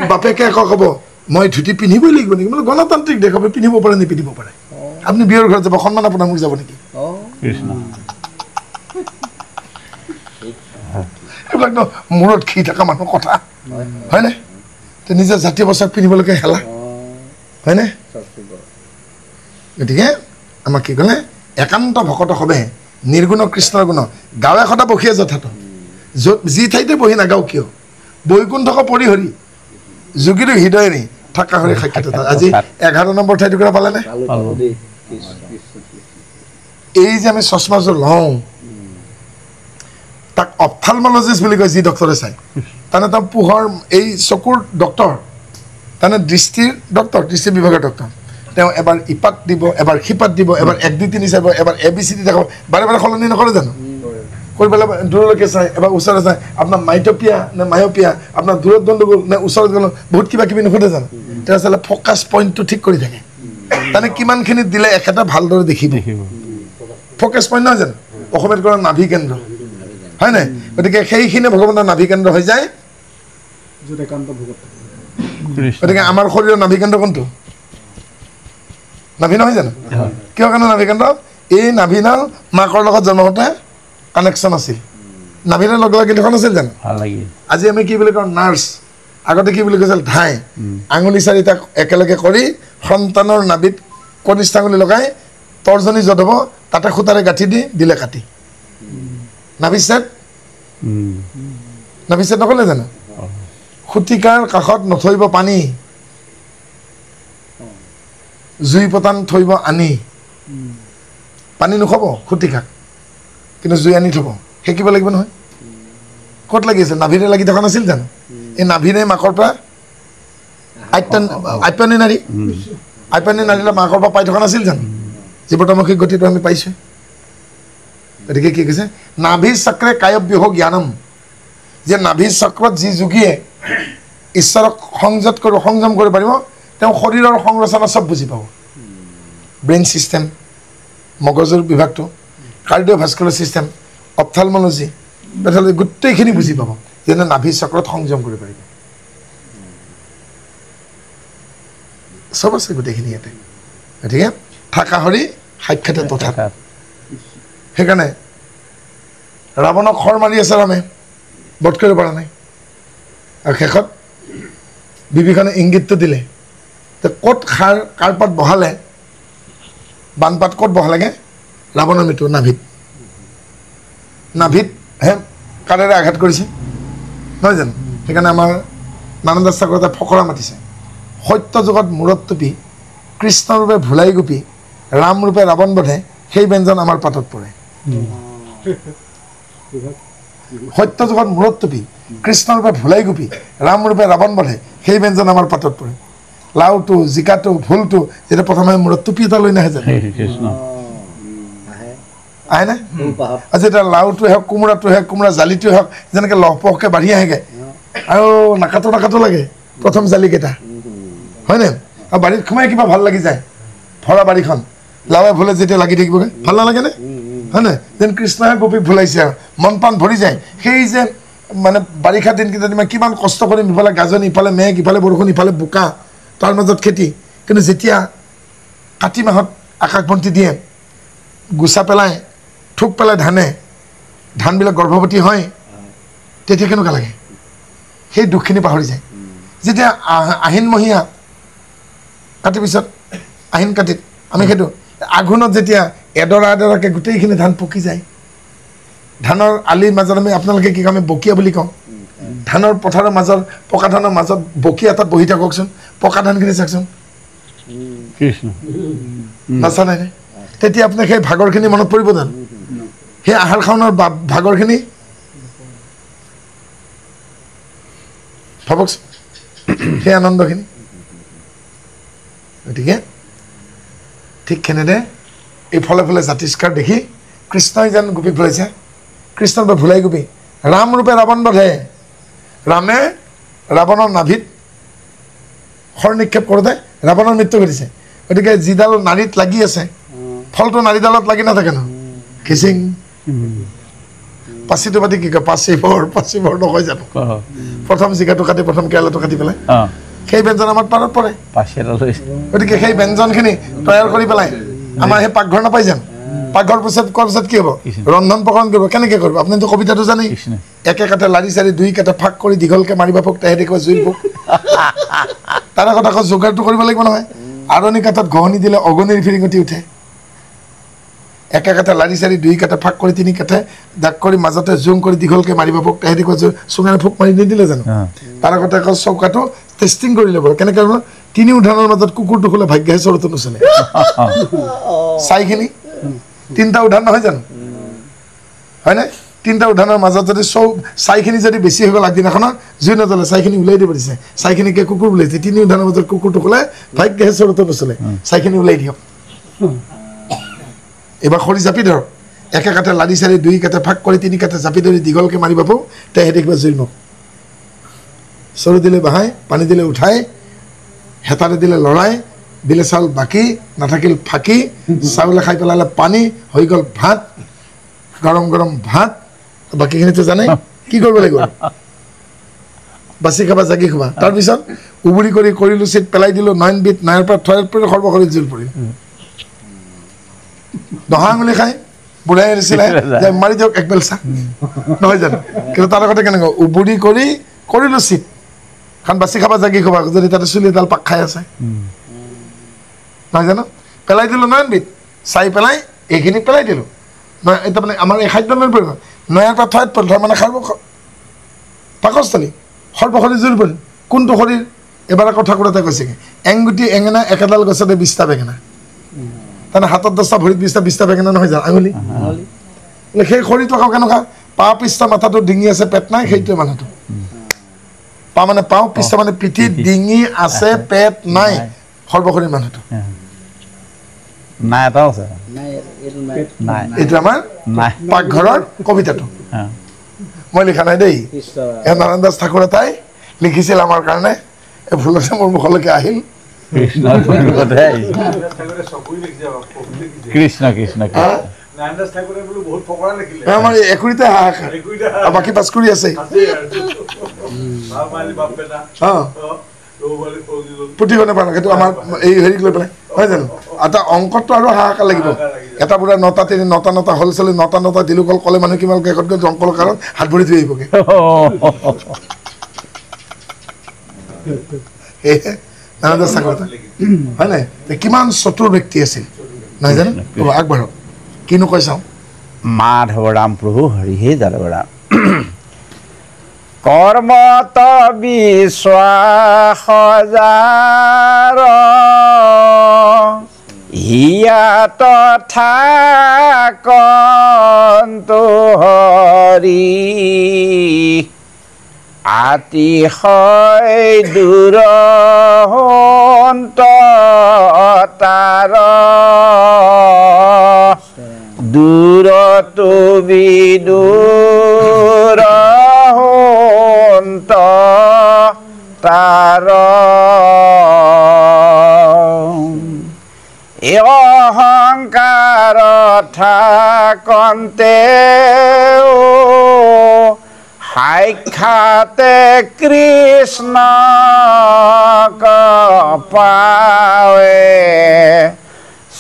বাপেকে আকৌ ক'ব মই ধুতি পিন্ধিবই লাগিব নেকি মানে গণতান্ত্ৰিক দেশ আপুনি পিন্ধিব পাৰে নিপিন্ধিব পাৰে আপুনি বিয়াৰ ঘৰত যাব সন্মান আপোনাৰ মোক যাব নেকি কৃষ্ণ এইবিলাক মূৰত খি থকা মানুহৰ কথা হয়নে নিজে জাতীয় পোচাক পিন্ধিবলৈকে হেলা হয়নে গতিকে আমাক কি ক'লে একান্ত ভকত হবে নিৰ্গুণ কৃষ্ণৰ গুণ গাঁৱে সদা বসিয়ে যথাৰ্থ য'ত যি ঠাইতে বহি নাগাওঁ কিয় বৈকুণ্ঠক পৰিহৰি যোগীৰো হৃদয়েৰে থকা হৰি সাক্ষাৎ আজি 11 নম্বৰ ঠাইটুকুৰা পালেনে এই যে আমি চশমাযোৰ লওঁ তাক অপথালমলজিষ্ট বুলি কয় যি ডক্টৰে চাই তাৰমানে তাৰ পোহৰ এই চকুৰ ডক্টৰ তাৰমানে দৃষ্টিৰ ডক্টৰ দৃষ্টি বিভাগৰ ডক্টৰ তেওঁ এবাৰ ইপাত দিব এবাৰ সিপাত দিব এবাৰ 1 2 3 চাব এবাৰ ABCD দেখাব বাৰে বাৰে সলনি নকৰে জানো কৰি পেলাই দূৰলৈকে চাই এবাৰ ওচৰলৈ চাই আপোনাৰ মাইটপিয়া নে মায়পিয়া আপোনাৰ দূৰত গণ্ডগোল নে ওচৰত গ'ল বহুত কিবা কিবি নুসুধে জানো তেওঁ আচলতে ফ'কাছ পইণ্টটো ঠিক কৰি থাকে তাৰমানে কিমানখিনি দিলে একেটা ভালদৰে দেখিব ফ'কাছ পইণ্ট নহয় জানো অসমীয়াত কৰা নাভি কেন্দ্ৰ হয় নাই গতিকে সেইখিনি ভগৱানৰ নাভি কেন্দ্ৰ হৈ যায় গতিকে আমাৰ শৰীৰৰ নাভি কেন্দ্ৰ কোনটো নাভি নহয় জানো কিয় কাৰণে নাভি কেন্দ্ৰ এই নাভিডাল মাকৰ লগত জন্ম হওঁতে কানেকশ্যন আছিল নাভিডাল লগ লাগি দেখোন আছিল জানো আজি আমি কি বুলি কওঁ নাৰ্ছ আগতে কি বুলি কৈছিল ধাই আঙুলি চাৰিটা একেলগে কৰি সন্তানৰ নাভিত কনিষ্ঠ আঙুলি লগাই তৰ্জনী য'ত হ'ব তাতে সূতাৰে গাঁঠি দি দিলে কাটি নাভিছেট নকলে জানো খুটিকাৰ কাষত নথৈব পানী জুই পতান থৈব আনি পানী নুখাব খুটিকাক কিন্তু জুই আনি থব সেকিব লাগিব নহয় ক'ত লাগি আছিল নাভিৰে লাগি থকা নাছিল জানো এই নাভিৰে মাকৰ পৰা আপ্যায়নী নাৰীলে মাকৰ পৰা পাই থকা নাছিল জানো জীৱতমুখী গতিটো আমি পাইছোঁ গতিকে কি কৈছে নাভি চক্ৰে কায়ব্যহ জ্ঞানম যে নাভি চক্ৰত যি যোগীয়ে ঈশ্বৰক সংযম কৰিব পাৰিব তেওঁ শৰীৰৰ সংৰচনা চব বুজি পাব ব্ৰেইন ছিষ্টেম মগজুৰ বিভাগটো কাৰ্ডিঅ'ভাস্কুলাৰ ছিষ্টেম অপথালমলজি গোটেইখিনি বুজি পাব যেনে নাভি চক্ৰত সংযম কৰিব পাৰিব চব আছে গোটেইখিনি ইয়াতে গতিকে থাকা হৰি সাক্ষাতে তথা সেইকাৰণে ৰাৱণক খৰ মাৰি আছে ৰামে বধ কৰিব পৰা নাই আৰু শেষত বিভীষণে ইংগিতটো দিলে যে ক'ত কাৰপাত বহালে বানপাত ক'ত বহালেগে ৰাৱণৰ মৃত্যু নাভিতহে কাৰেৰে আঘাত কৰিছে নহয় জানো সেইকাৰণে আমাৰ নানন্দ দাস ঠাকুৰে ফকৰা মাতিছে সত্য যুগত মূৰত টুপি কৃষ্ণৰূপে ভোলাই গোপী ৰামৰূপে ৰাৱণ বধে সেই ব্যঞ্জন আমাৰ পাতত পৰে সত্য যুগত মূৰত টুপি কৃষ্ণৰূপে ভোলাই গোপী ৰামৰূপে ৰাৱণ বধে সেই ব্যঞ্জন আমাৰ পাতত পৰে লাওটো জিকাটো ভোলটো যেতিয়া প্ৰথমে মূৰত টুপি এটা লৈ নাহে জানো আহে নে আজি এতিয়া লাওটোৱে হওক কোমোৰাটোৱে হওক কোমোৰা জালিটোৱে হওক যেনেকৈ লহপহকৈ বাঢ়ি আহেগৈ আৰু নাকাটো লাগে প্ৰথম জালিকেইটা হয়নে আৰু বাৰীত সোমাই কিবা ভাল লাগি যায় ভৰা বাৰীখন লাৱে ভুলে যেতিয়া লাগি থাকিবগৈ ভাল নালাগেনে হয় নাই যেন কৃষ্ণই গোপীক ভুলাইছে আৰু মন প্ৰাণ ভৰি যায় সেই যে মানে বাৰিষা দিনকেইটাত মই কিমান কষ্ট কৰিম ইফালে গাজনি ইফালে মেঘ ইফালে বৰষুণ ইফালে বোকা তাৰ মাজত খেতি কিন্তু যেতিয়া কাতি মাহত আকাশবন্তি দিয়ে গুচা পেলাই থুক পেলাই ধানবিলাক গৰ্ভৱতী হয় তেতিয়া কেনেকুৱা লাগে সেই দুখখিনি পাহৰি যায় যেতিয়া আহিনমহীয়া কাতিৰ পিছত আহিন কাতিত আমি সেইটো আঘোণত যেতিয়া এডৰাকৈ গোটেইখিনি ধান পকি যায় ধানৰ আলিৰ মাজত আমি আপোনালোকে কি কওঁ আমি বকিয়া বুলি কওঁ ধানৰ পথাৰৰ মাজত পকা ধানৰ মাজত বকিয়া এটাত বহি থাককচোন পকা ধানখিনি চাওকচোন কৃষ্ণ নাচা নাই তেতিয়া আপোনাক সেই ভাগৰখিনি মনত পৰিব জানো সেই আহাৰ শাওনৰ ভাগৰখিনি ভাবকচোন সেই আনন্দখিনি গতিকে ঠিক সেনেদৰে এই ফলে ফলে জাতিষ্কাৰ দেখি কৃষ্ণই যেন গোপীক ভুলাইছে কৃষ্ণৰ পৰা ভুলাই গোপী ৰাম ৰূপে ৰাৱণ বধে ৰামে ৰাৱণৰ নাভিত শৰ নিক্ষেপ কৰোঁতে ৰাৱণৰ মৃত্যু ঘটিছে গতিকে যিডাল নাড়ীত লাগি আছে ফলটো নাড়ীডালত লাগি নাথাকে ন খিচিং পাচিটো পাতি কি কয় পাচিবৰ নকয় জানো প্ৰথম জিকাটো কাটি প্ৰথম কেৰেলাটো কাটি পেলাই সেই ব্যঞ্জন আমাৰ পাৰত পৰে গতিকে সেই ব্যঞ্জনখিনি তৈয়াৰ কৰি পেলাই আমাৰ সেই পাকঘৰ নাপাই জানো পাকঘৰ পিছত কোৱাৰ পিছত কি হ'ব ৰন্ধন প্ৰকৰণ কৰিব কেনেকৈ কৰিব আপুনিতো কবিতাটো জানেই একে কাঠে লাৰি চাৰি দুই কাঠে ফাঁক কৰি দীঘলকৈ মাৰিব পোক তেহে দেখিব জুই পোক তাৰ আগত আকৌ যোগাৰটো কৰিব লাগিব নহয় আৰণি কাঠত ঘঁহনি দিলে অগণিৰ ফিৰিঙতি উঠে একে কাঠে লাৰি চাৰি দুই কাঠে ফাঁক কৰি তিনি কাঠে দাগ কৰি মাজতে জোং কৰি দীঘলকৈ মাৰিব পোক তেহে দেখিব চুঙাৰে ফুক মাৰি নিদিলে জানো তাৰ আগতে আকৌ চৌকাটো টেষ্টিং কৰি ল'ব কেনেকৈ তিনি উধানৰ মাজত কুকুৰটো খোলে ভাগ্যহে চৰতো নচলে চাইখিনি তিনিটা উধান নহয় জানো হয়নে তিনিটা উধানৰ মাজত যদি চাইখিনি যদি বেছি হৈ গ'ল আগদিনাখনৰ জুই নজ্বলে চাইখিনি ওলাই দিব দিছে চাইখিনিকে কুকুৰ বুলাইছে তিনি উধানৰ মাজত কুকুৰটো খোলে ভাগ্যহে চৰতো নচলে চাইখিনি ওলাই দিয়ক এইবাৰ খৰি জাপি ধৰক একে কাঠে লাৰি চাৰি দুই কাঠে ফাঁক কৰি তিনি কাঠে জাপি ধৰি দীঘলকৈ মাৰিব পাব তেহে দেখিব জুই মোক চৰু দিলে বাহাই পানী দিলে উঠাই হেতাৰে দিলে লৰাই দিলে চাউল বাকী নাথাকিল ফাঁকি চাউলে খাই পেলালে পানী হৈ গ'ল ভাত গৰম গৰম ভাত বাকীখিনিতো জানে কি কৰিব লাগিব বাচি খাবা জাগি খাবা তাৰপিছত উবুৰি কৰি কৰিলোঁ চিট পেলাই দিলোঁ নয়নবিধ নয়ৰ পৰা থৈৰ পৰা সৰ্বশৰীৰ জোল পৰিল দহা আঙুলি খাই বুঢ়াই এৰিছিলে যে মাৰি দিয়ক একবেল চাহ নহয় জানো কিন্তু তাৰ আগতে কেনেকুৱা উবুৰি কৰি কৰিলোঁ চিট কাৰণ বাচি খাবা জাগি খাবা যদি তাতে চুলি এডাল পাক খাই আছে নহয় জানো পেলাই দিলোঁ নয়নবিধ চাই পেলাই এইখিনি পেলাই দিলোঁ তাৰমানে আমাৰ এই খাদ্য পৰিব নয়াৰ পৰা ঠাইত পৰিল তাৰমানে পাকস্থলী সৰ্বশৰীৰ জোল পৰিল কোনটো শৰীৰ এবাৰ আকৌ ঠাকুৰ এটা কৈছেগৈ এংগুটি এঙেনা একেডাল গছতে 20টা বেঙেনা তাৰমানে হাতত 10টা ভৰিত 20টা বেঙেনা নহয় জানো আঙুলি সেই শৰীৰটো আকৌ কেনেকুৱা পা পিষ্ঠা মাথাটো ডিঙি আছে পেট নাই সেইটোৱে মানুহটো পা মানে পাওঁ পিষ্ঠা মানে পিঠিত ডিঙি আছে পেট নাই সৰ্বশৰীৰ মানুহটো নাই এটাও আছে এইটো আমাৰ পাকঘৰৰ কবিতাটো মই লিখা নাই দেই নাৰায়ণ দাস ঠাকুৰ এটাই লিখিছিল আমাৰ কাৰণে এই ভুলতে মোৰ মুখলৈকে আহিল কৃষ্ণ কৃষ্ণ আমাৰ একুৰিতে হাহাকাৰ বাকী পাঁচ কৰি আছে পুথিখনে পাৰ সেইটো আমাৰ এই হেৰিক লৈ পেলাই হয় জানো এটা অংকতটো আৰু হাহাকাৰ লাগিব এটা বুঢ়া 9টা 3 9টা হ'ল চলি 9টা দিলোঁ ক'লে মানুহ কিমান শেষত গৈ জংকলৰ কাৰণ হাত ভৰি ধুই আহিবগৈ হয় নাই কিমান চতুৰ ব্যক্তি আছিল নহয় জানো আগবাঢ়ক কিনো কৈ চাওঁ মাধৱ ৰাম প্ৰভু হৰিহে যাদৱ ৰাম কৰ্মত বিশ্বাস যাৰ হিয়াত থাকন্তু হৰি আতিশয় দূৰহন্ত তাৰ দূৰতো বিদূৰ হন্ত তাৰ অহংকাৰ থাকন্তে সাক্ষাতে কৃষ্ণ পাৱে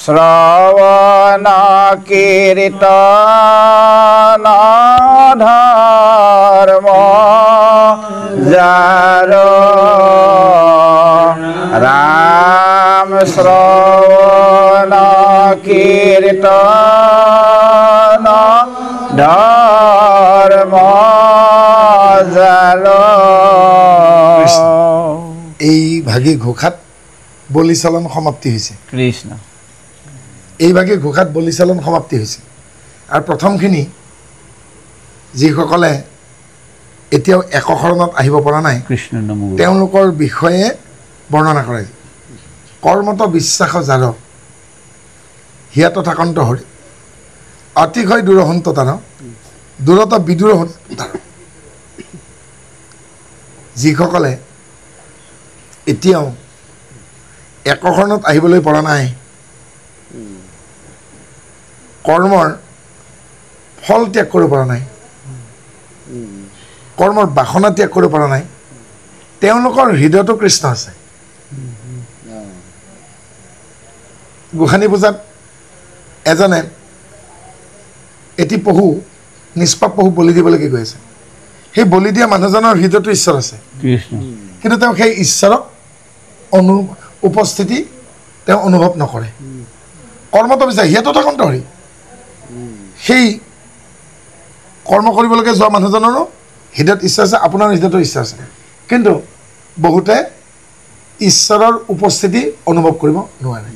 শ্ৰৱণ কীৰ্তন ধৰ্ম যাৰ ৰাম শ্ৰৱণ কীৰ্তন ধৰ্ম যাৰ এই ভাগী ঘোষাত বলিচালন সমাপ্তি হৈছে কৃষ্ণ এই ভাগে ঘোষাত বলিচালন সমাপ্তি হৈছিল আৰু প্ৰথমখিনি যিসকলে এতিয়াও একশৰণত আহিব পৰা নাই কৃষ্ণ নাম তেওঁলোকৰ বিষয়ে বৰ্ণনা কৰে কৰ্মত বিশ্বাস যাৰ হিয়াত থাকন্ত হৰি অতিশয় দূৰহন্ত তাৰ দূৰত বিদূৰ তাৰ যিসকলে এতিয়াও একশৰণত আহিবলৈ পৰা নাই কৰ্মৰ ফল ত্যাগ কৰিব পৰা নাই কৰ্মৰ বাসনা ত্যাগ কৰিব পৰা নাই তেওঁলোকৰ হৃদয়তো কৃষ্ণ আছে গোসানী পূজাত এজনে এটি পহু নিষ্পাপ পহু বলি দিবলৈকে গৈ আছে সেই বলি দিয়া মানুহজনৰ হৃদয়তো ঈশ্বৰ আছে কিন্তু তেওঁ সেই ঈশ্বৰক উপস্থিতি তেওঁ অনুভৱ নকৰে কৰ্মটো বিচাৰে সিহঁতো থাকন্ত হৰি সেই কৰ্ম কৰিবলৈকে যোৱা মানুহজনৰো হৃদয়ত ঈশ্বৰ আছে আপোনাৰ হৃদয়তো ঈশ্বৰ আছে কিন্তু বহুতে ঈশ্বৰৰ উপস্থিতি অনুভৱ কৰিব নোৱাৰে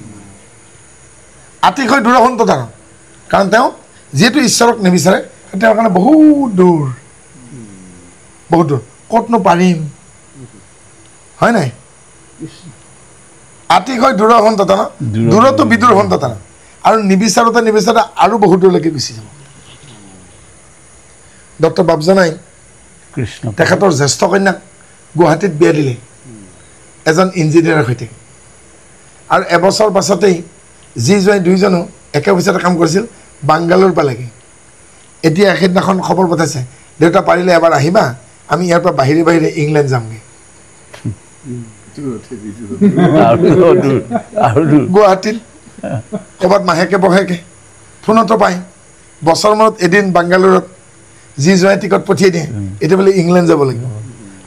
অতিশয় দূৰহন্ত তাৰ কাৰণ তেওঁ যিহেতু ঈশ্বৰক নিবিচাৰে তেওঁৰ কাৰণে বহুত দূৰ ক'তনো পাৰিম হয় নাই অতিশয় দূৰহন্ত তাৰ দূৰতো বিদূৰহন্ত তাৰ আৰু নিবিচাৰোতে নিবিচাৰোতে আৰু বহুত দূৰলৈকে গুচি যাব ডক্টৰ বাবজানাই তেখেতৰ জ্যেষ্ঠ কন্যাক গুৱাহাটীত বিয়া দিলে এজন ইঞ্জিনিয়াৰৰ সৈতে আৰু এবছৰ পাছতেই যি জোৱাই দুইজনো একে অফিচতে কাম কৰিছিল বাংগালোৰ পালেগৈ এতিয়া একেদিনাখন খবৰ পঠাইছে দেউতা পাৰিলে এবাৰ আহিবা আমি ইয়াৰ পৰা বাহিৰে বাহিৰে ইংলেণ্ড যামগৈ গুৱাহাটীত ক'ৰবাত মাহেকে বহেকে ফোনতো পায় বছৰ মূৰত এদিন বাংগালোৰত যি জোৱাই টিকট পঠিয়াই দিয়ে এতিয়া বোলে ইংলেণ্ড যাব লাগিব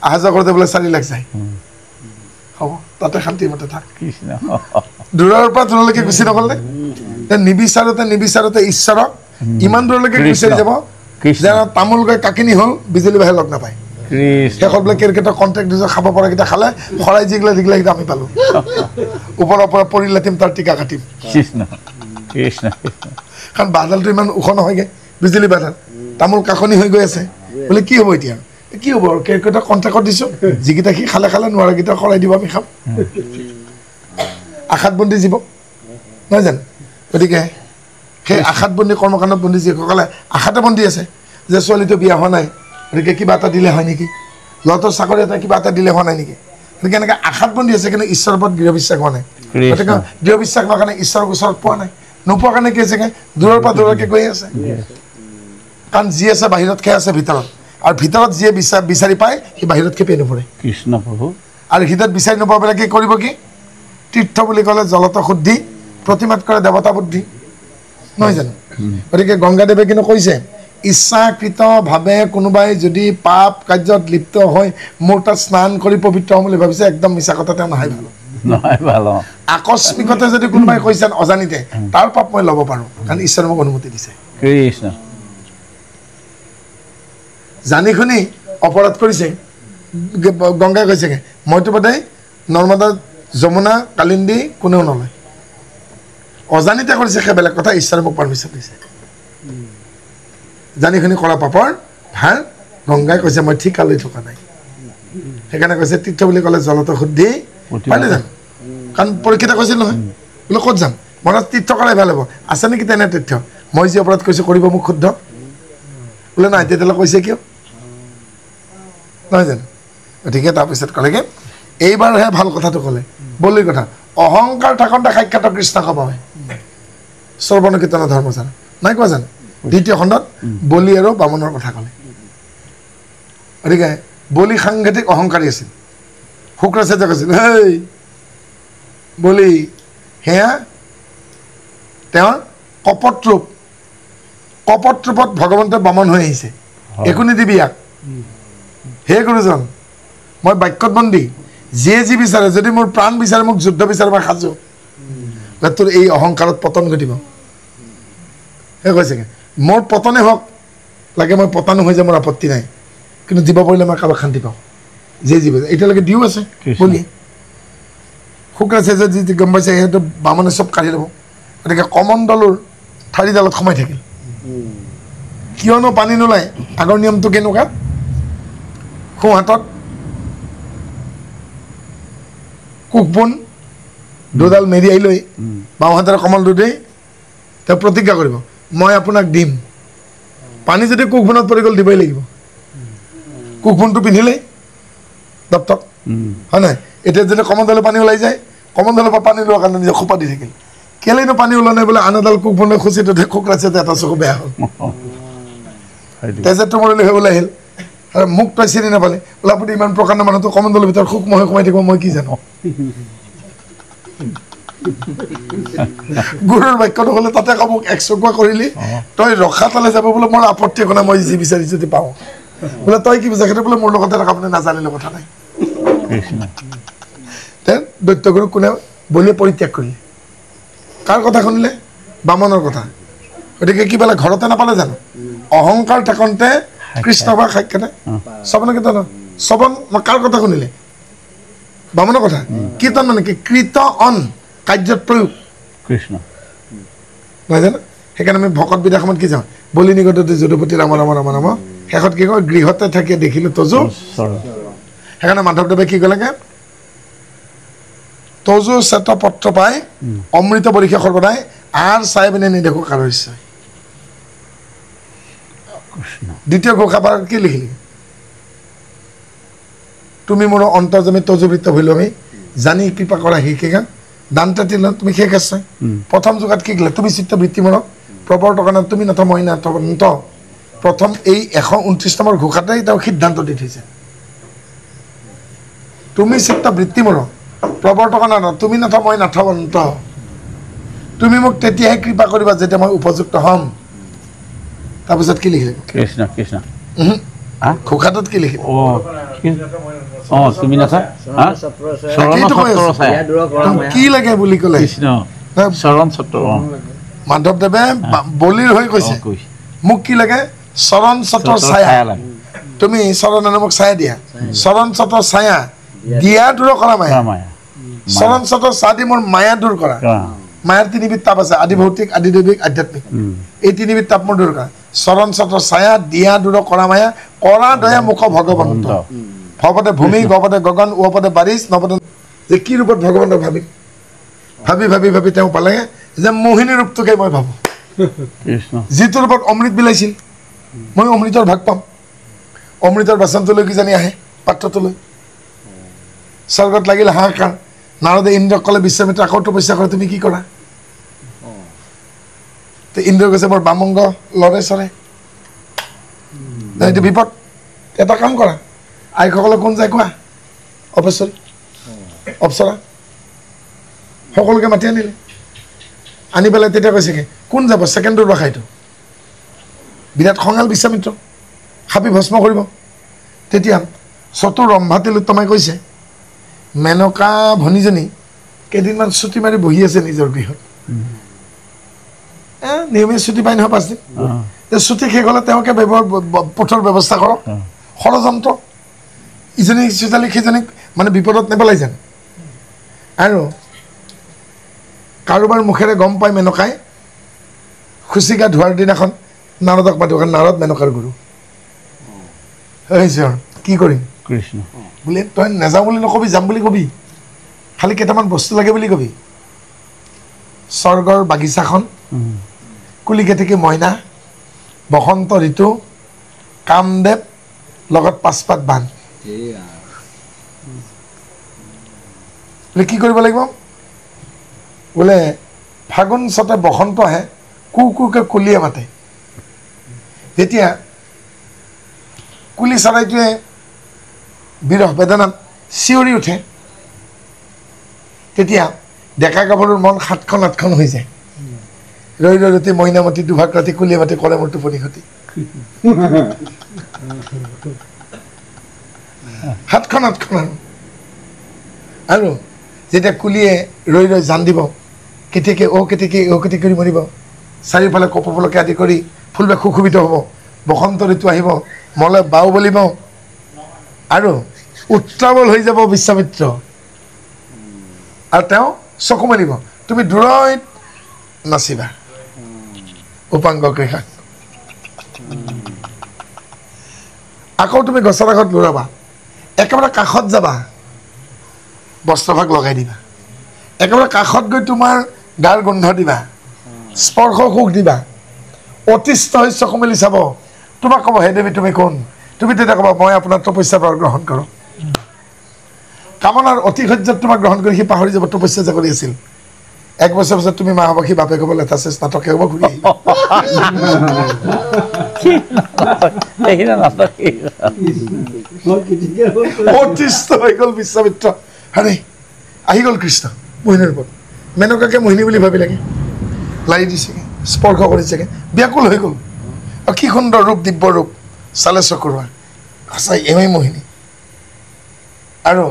অহা যোৱা কৰোঁতে বোলে 4 লাখ যায় হ'ব তাতে শান্তিমতে থাক দূৰৰ পৰা দূৰলৈকে গুচি নগ'লে নিবিচাৰোতে ঈশ্বৰক ইমান দূৰলৈকে গুচি যাব যে তামোল গৈ কাকিনি হ'ল বিজুলী বাহে লগ নাপায় শেষত বোলে ক্ৰিকেটৰ কণ্টেক্ট দিছোঁ খাব পৰাকেইটা খালে শৰাই জিগিলে দিগলাকেইটা আমি পালোঁ ওপৰৰ পৰা পৰি লাটিম তাৰ টিকা কাটিম কাৰণ বাঁহডালটো ইমান ওখ নহয়গৈ বিজুলী বাঁহডাল তামোল কাষনি হৈ গৈ আছে বোলে কি হ'ব এতিয়া কি হ'ব আৰু ক্ৰিকেটৰ কণ্টেক্টত দিছোঁ যিকেইটা সি খালে নোৱাৰাকেইটা শৰাই দিব আমি খাম আশাত বন্দী জীৱ নহয় জানো গতিকে সেই আশাত বন্দী কৰ্মকাণ্ডত বন্দী যিসকলে আশাতে বন্দী আছে যে ছোৱালীটো বিয়া হোৱা নাই গতিকে কিবা এটা দিলে হয় নেকি ল'ৰাটোৰ চাকৰি এটা কিবা এটা দিলে হোৱা নাই নেকি গতিকে এনেকৈ আশাত বন্দী আছে কিন্তু ঈশ্বৰৰ ওপৰত দৃঢ় বিশ্বাস হোৱা নাই গতিকে দৃঢ় বিশ্বাস নোহোৱাৰ কাৰণে ঈশ্বৰৰ ওচৰত পোৱা নাই নোপোৱাৰ কাৰণে কি হৈছেগৈ দূৰৰ পৰা দূৰলৈকে গৈ আছে কাৰণ যি আছে বাহিৰত খেই আছে ভিতৰত আৰু ভিতৰত যিয়ে বিচাৰি পায় সি বাহিৰত খেপে নপৰে কৃষ্ণ প্ৰভু আৰু হৃদয়ত বিচাৰি নোপোৱাবিলাকে কৰিব কি তীৰ্থ বুলি ক'লে জলত শুদ্ধি প্ৰতিমাত কৰে দেৱতা বুদ্ধি নহয় জানো গতিকে গংগাদেৱে কিন্তু কৈছে ইচ্ছাকৃতভাৱে কোনোবাই যদি পাপ কাৰ্যত লিপ্ত হৈ মোৰ তাত স্নান কৰি পবিত্ৰ হ'ম বুলি ভাবিছে একদম মিছা কথা তেওঁ নহয় ভাল আকস্মিকতে যদি কোনোবাই কৈছে অজানিতে তাৰ পাপ মই ল'ব পাৰোঁ কাৰণ ঈশ্বৰে মোক অনুমতি দিছে জানি শুনি অপৰাধ কৰিছে গংগাই কৈছেগৈ মইতো বোধে নৰ্মদা যমুনা কালিন্দী কোনেও নলয় অজানিতে কৰিছে সেই বেলেগ কথা ঈশ্বৰে মোক পাৰ্মিশ্যন দিছে জানি শুনি কৰা পাপৰ ভাৰ গংগাই কৈছে মই ঠিকা লৈ থকা নাই সেইকাৰণে কৈছে তীৰ্থ বুলি ক'লে জলত শুদ্ধি পাৰিলে জানো কাৰণ পৰীক্ষিত কৈছিল নহয় বোলে ক'ত যাম মনত তীৰ্থ কৰাই ভাল হ'ব আছে নেকি তেনে তীৰ্থ মই যি অপৰাধ কৈছোঁ কৰিব মোক শুদ্ধ বোলে নাই তেতিয়াহ'লে কৈছে কিয় নহয় জানো গতিকে তাৰপিছত ক'লেগৈ এইবাৰহে ভাল কথাটো ক'লে বলিৰ কথা অহংকাৰ থাকোঁতে সাক্ষাৎ কৃষ্ণক পায় শ্ৰৱণ কীৰ্তন ধৰ্মচাৰ নাই কোৱা জানো দ্বিতীয় খণ্ডত বলি আৰু বামনৰ কথা ক'লে গতিকে বলি সাংঘাতিক অহংকাৰী আছিল শুক্ৰাচাৰ্য কৈছিল হেই বলি সেয়া তেওঁৰ কপট ৰূপত ভগৱন্ত বামন হৈ আহিছে একো নিদিবি ইয়াক হে গুৰুজন মই বাক্যত বন্দী যিয়ে যি বিচাৰে যদি মোৰ প্ৰাণ বিচাৰে মোক যুদ্ধ বিচাৰে মই সাজু তোৰ এই অহংকাৰত পতন ঘটিব সেই কৈছেগৈ মোৰ পতনে হওক লাগে মই পতানো হৈ যায় মোৰ আপত্তি নাই কিন্তু দিব পাৰিলে মই কাৰোবাক শান্তি পাওঁ যিয়ে যি বিচাৰে এতিয়ালৈকে দিও আছে বলি শুক্ৰাচাৰ্য যি গম পাইছে সিহঁতে বামনে চব কাঢ়ি ল'ব গতিকে কমণ্ডলৰ ঠাৰিডালত সোমাই থাকিল কিয়নো পানী নোলায় আগৰ নিয়মটো কেনেকুৱা সোঁ হাতত কুকবোন দুডাল মেৰিয়াই লৈ বাওঁ হাতেৰে কমল দুডেই তেওঁ প্ৰতিজ্ঞা কৰিব মই আপোনাক দিম পানী যদি কুকবোনত পৰি গ'ল দিবই লাগিব কুকবোনটো পিন্ধিলেই দপ্তক হয় নাই এতিয়া যদি কমণ্ডলৰ পানী ওলাই যায় কমণ্ডলৰ পৰা পানী লোৱাৰ কাৰণে নিজে খোপা দি থাকিল কেলেনো পানী ওলোৱা নাই বোলে আন এডাল কুকবোনে খুচি তোতে শুক্ৰাচাৰ্য এটা চকু বেয়া হ'ল তেজে তোমৰলৈ হৈ ওলাই আহিল আৰু মোক তই চিনি নাপালে বোলে আপুনি ইমান প্ৰকাণ্ড মানুহটো কমণ্ডলৰ ভিতৰত সুকমহে সোমাই থাকিব মই কি জানো গুৰুৰ বাক্যটো হ'লে তাতে কামক একচকুৱা কৰিলি তই ৰখা তালে যাব বোলে মোৰ আপত্তি একো নাই মই যি বিচাৰিছোঁ যদি পাওঁ বোলে তই কি বিচাৰ সেইটো বোলে মোৰ লগতে আপুনি নাজানিলে কথা নাই তেন দৈত্যগুৰুক কোনে বলিয়ে পৰিত্যাগ কৰিলে কাৰ কথা শুনিলে বামনৰ কথা গতিকে কি বোলে ঘৰতে নাপালে জানো অহংকাৰ থাকোঁতে কৃষ্ণ বা সাক্ষাতে শ্ৰৱণ কীৰ্তন শ্ৰৱণ কাৰ কথা শুনিলে বামনৰ কথা কীৰ্তন মানে কি কৃত অন কাৰ্যত প্ৰয়োগ কৃষ্ণ নহয় জানো সেইকাৰণে আমি ভকত বিদাৰ সময়ত কি যাওঁ বলি নিগততে যদুপতি ৰাম ৰাম ৰাম ৰাম শেষত কি কয় গৃহতে থাকি দেখিলোঁ তজু সেইকাৰণে মাধৱদেৱে কি ক'লেগে তজু শ্বেত পত্ৰ পাই অমৃত পৰীক্ষা সৰ্বদাই আৰ চাই পিনে নেদেখোঁ কাৰো ইচ্ছা দ্বিতীয় ঘোষাপাৰ কি লিখিলি তুমি মোৰ অন্তৰ্জমী তজুবৃত্ত ভুলো আমি জানি কৃপা কৰা শিকিকা দান্তে তিল তুমি শেষ আছে প্ৰথম যুগত কি ক'লে তুমি চিত্ত বৃত্তি মূলক প্ৰৱৰ্তকানত তুমি নথ মই নাথ প্ৰথম এই 129 নম্বৰ ঘোষাতেই তেওঁ সিদ্ধান্ত দি থৈছে তুমি চিত্ত বৃত্তিমূলক প্ৰৱৰ্তকানত তুমি নথ মই নাথৱন্ত তুমি মোক তেতিয়াহে কৃপা কৰিবা যেতিয়া মই উপযুক্ত হ'ম তাৰপিছত কি লিখিলে কৃষ্ণ কৃষ্ণ ঘোষাটোত কি লিখিলে তুমি নাথা কি লাগে বুলি ক'লে কৃষ্ণ চৰণ ছত্ৰ মাধৱদেৱে বলিৰ হৈ কৈছে মোক কি লাগে চৰণ ছত্ৰৰ ছায়া তুমি চৰণেৰে মোক ছায়া দিয়া চৰণ ছত্ৰৰ ছায়া দিয়া দূৰ কৰা মায়া চৰণ ছত্ৰৰ ছায়া দি মোৰ মায়া দূৰ কৰা মায়াৰ তিনিবিধ তাপ আছে আদি ভৌতিক আদি দৈবিক আধ্যাত্মিক এই তিনিবিধ তাপ মোৰ দূৰ কৰা চৰণ ছত্ৰৰ ছায়া দিয়া দূৰ কৰা মায়া কৰা দয়া মুখ ভগৱন্ত ভৱতে ভূমি গপতে গগন ওপদে বাৰিছ নপদে যে কি ৰূপত ভগৱন্তক ভাবি ভাবি ভাবি ভাবি তেওঁ পালে যে মোহিনী ৰূপটোকে মই ভাবোঁ যিটো ৰূপত অমৃত বিলাইছিল মই অমৃতৰ ভাগ পাম অমৃতৰ বাচনটোলৈ কিজানি আহে পাত্ৰটোলৈ স্বৰ্গত লাগিল হাহাকাৰ নাৰদে ইন্দ্ৰক ক'লে বিশ্বামিত্ৰ আকৌ তপস্যা কৰে তুমি কি কৰা তো ইন্দ্ৰ কৈছে মোৰ বামংগ লৰে চৰে এইটো বিপদ এটা কাম কৰা আইসকলে কোন যায় কোৱা অপেশ্বৰী অপ্সৰা সকলোকে মাতি আনিলে আনি পেলাই তেতিয়া কৈছে কি কোন যাব ছেকেণ্ডৰ ৰখাইটো বিৰাট খঙাল বিশ্বামিত্ৰ সাপি ভস্ম কৰিব তেতিয়া চতুৰ ৰম্ভা তিলোত্তমাই কৈছে মেনকা ভনীজনী কেইদিনমান ছুটি মাৰি বহি আছে নিজৰ গৃহত নিয়মীয়া ছুটি পাই নহয় 5 দিন ছুটি শেষ হ'লে তেওঁকে পথৰ ব্যৱস্থা কৰক ষড়যন্ত্ৰ ইজনী চোতালি সিজনীক মানে বিপদত নেপেলাই যেন আৰু কাৰোবাৰ মুখেৰে গম পাই মেনকাই খুচিকা ধোৱাৰ দিনাখন নাৰদক মাতিব নাৰদ মেনকাৰ গুৰু হৈছে কি কৰিম কৃষ্ণ বোলে তই নাযাওঁ বুলি নকবি যাম বুলি কবি খালি কেইটামান বস্তু লাগে বুলি কবি স্বৰ্গৰ বাগিচাখন কুলিকেতেকী মইনা বসন্ত ঋতু কামদেৱ লগত 5 পাত বান বোলে কি কৰিব লাগিব বোলে ফাগুন চতে বসন্ত আহে কুকুৰকে কুলিয়ে মাতে যেতিয়া কুলি চৰাইটোৱে বিৰহ বেদনাত চিঞৰি উঠে তেতিয়া ডেকা গাভৰুৰ মন 7খন 8খন হৈ যায় ৰৈ ৰৈ ৰাতি মইনামতি দুভাগ ৰাতি কুলিয়ে মাতি কৰে মোৰ টোপনি ক্ষতি 7খন 8খন আৰু যেতিয়া কুলিয়ে ৰৈ ৰৈ জান দিব কেতিয়াকে কেতিয়াকে কৰি মৰিব চাৰিওফালে কপৌফুলকে আদি কৰি ফুলবিলাক সুশোভিত হ'ব বসন্ত ঋতু আহিব মলে বাও বলিব আৰু উত্ৰাৱল হৈ যাব বিশ্বামিত্ৰ আৰু তেওঁ চকু মেলিব তুমি দূৰৈত নাচিবা উপাংগ কৃষা আকৌ তুমি গছৰ আগত লৰাবা একেবাৰে কাষত যাবা বস্ত্ৰভাগ লগাই দিবা একেবাৰে কাষত গৈ তোমাৰ গাৰ গোন্ধ দিবা স্পৰ্শ সুখ দিবা অতিষ্ঠ হৈ চকু মেলি চাব তোমাক ক'ব হে দেৱী তুমি কোন তুমি তেতিয়া ক'বা মই আপোনাৰ তপস্যা গ্ৰহণ কৰোঁ কামনাৰ অতি সহ্যত তোমাক গ্ৰহণ কৰি সি পাহৰি যাব তপস্যা যে কৰি আছিল 1 বছৰ পিছত তুমি মা হ'ব সি বাপেক হ'ব লেঠা স্নাতকে হ'ব ঘূৰি অতিষ্ঠ হৈ গ'ল বিশ্বামিত্ৰ আৰে আহি গ'ল কৃষ্ণ মোহিনীৰ ওপৰত মেনকাকে মোহিনী বুলি ভাবি লাগে লাৰি দিছেগৈ স্পৰ্শ কৰিছেগৈ ব্যাকুল হৈ গ'ল আৰু কি সুন্দৰ ৰূপ দিব্য ৰূপ চালে চকুৰোৱা সঁচাই এওঁই মোহিনী আৰু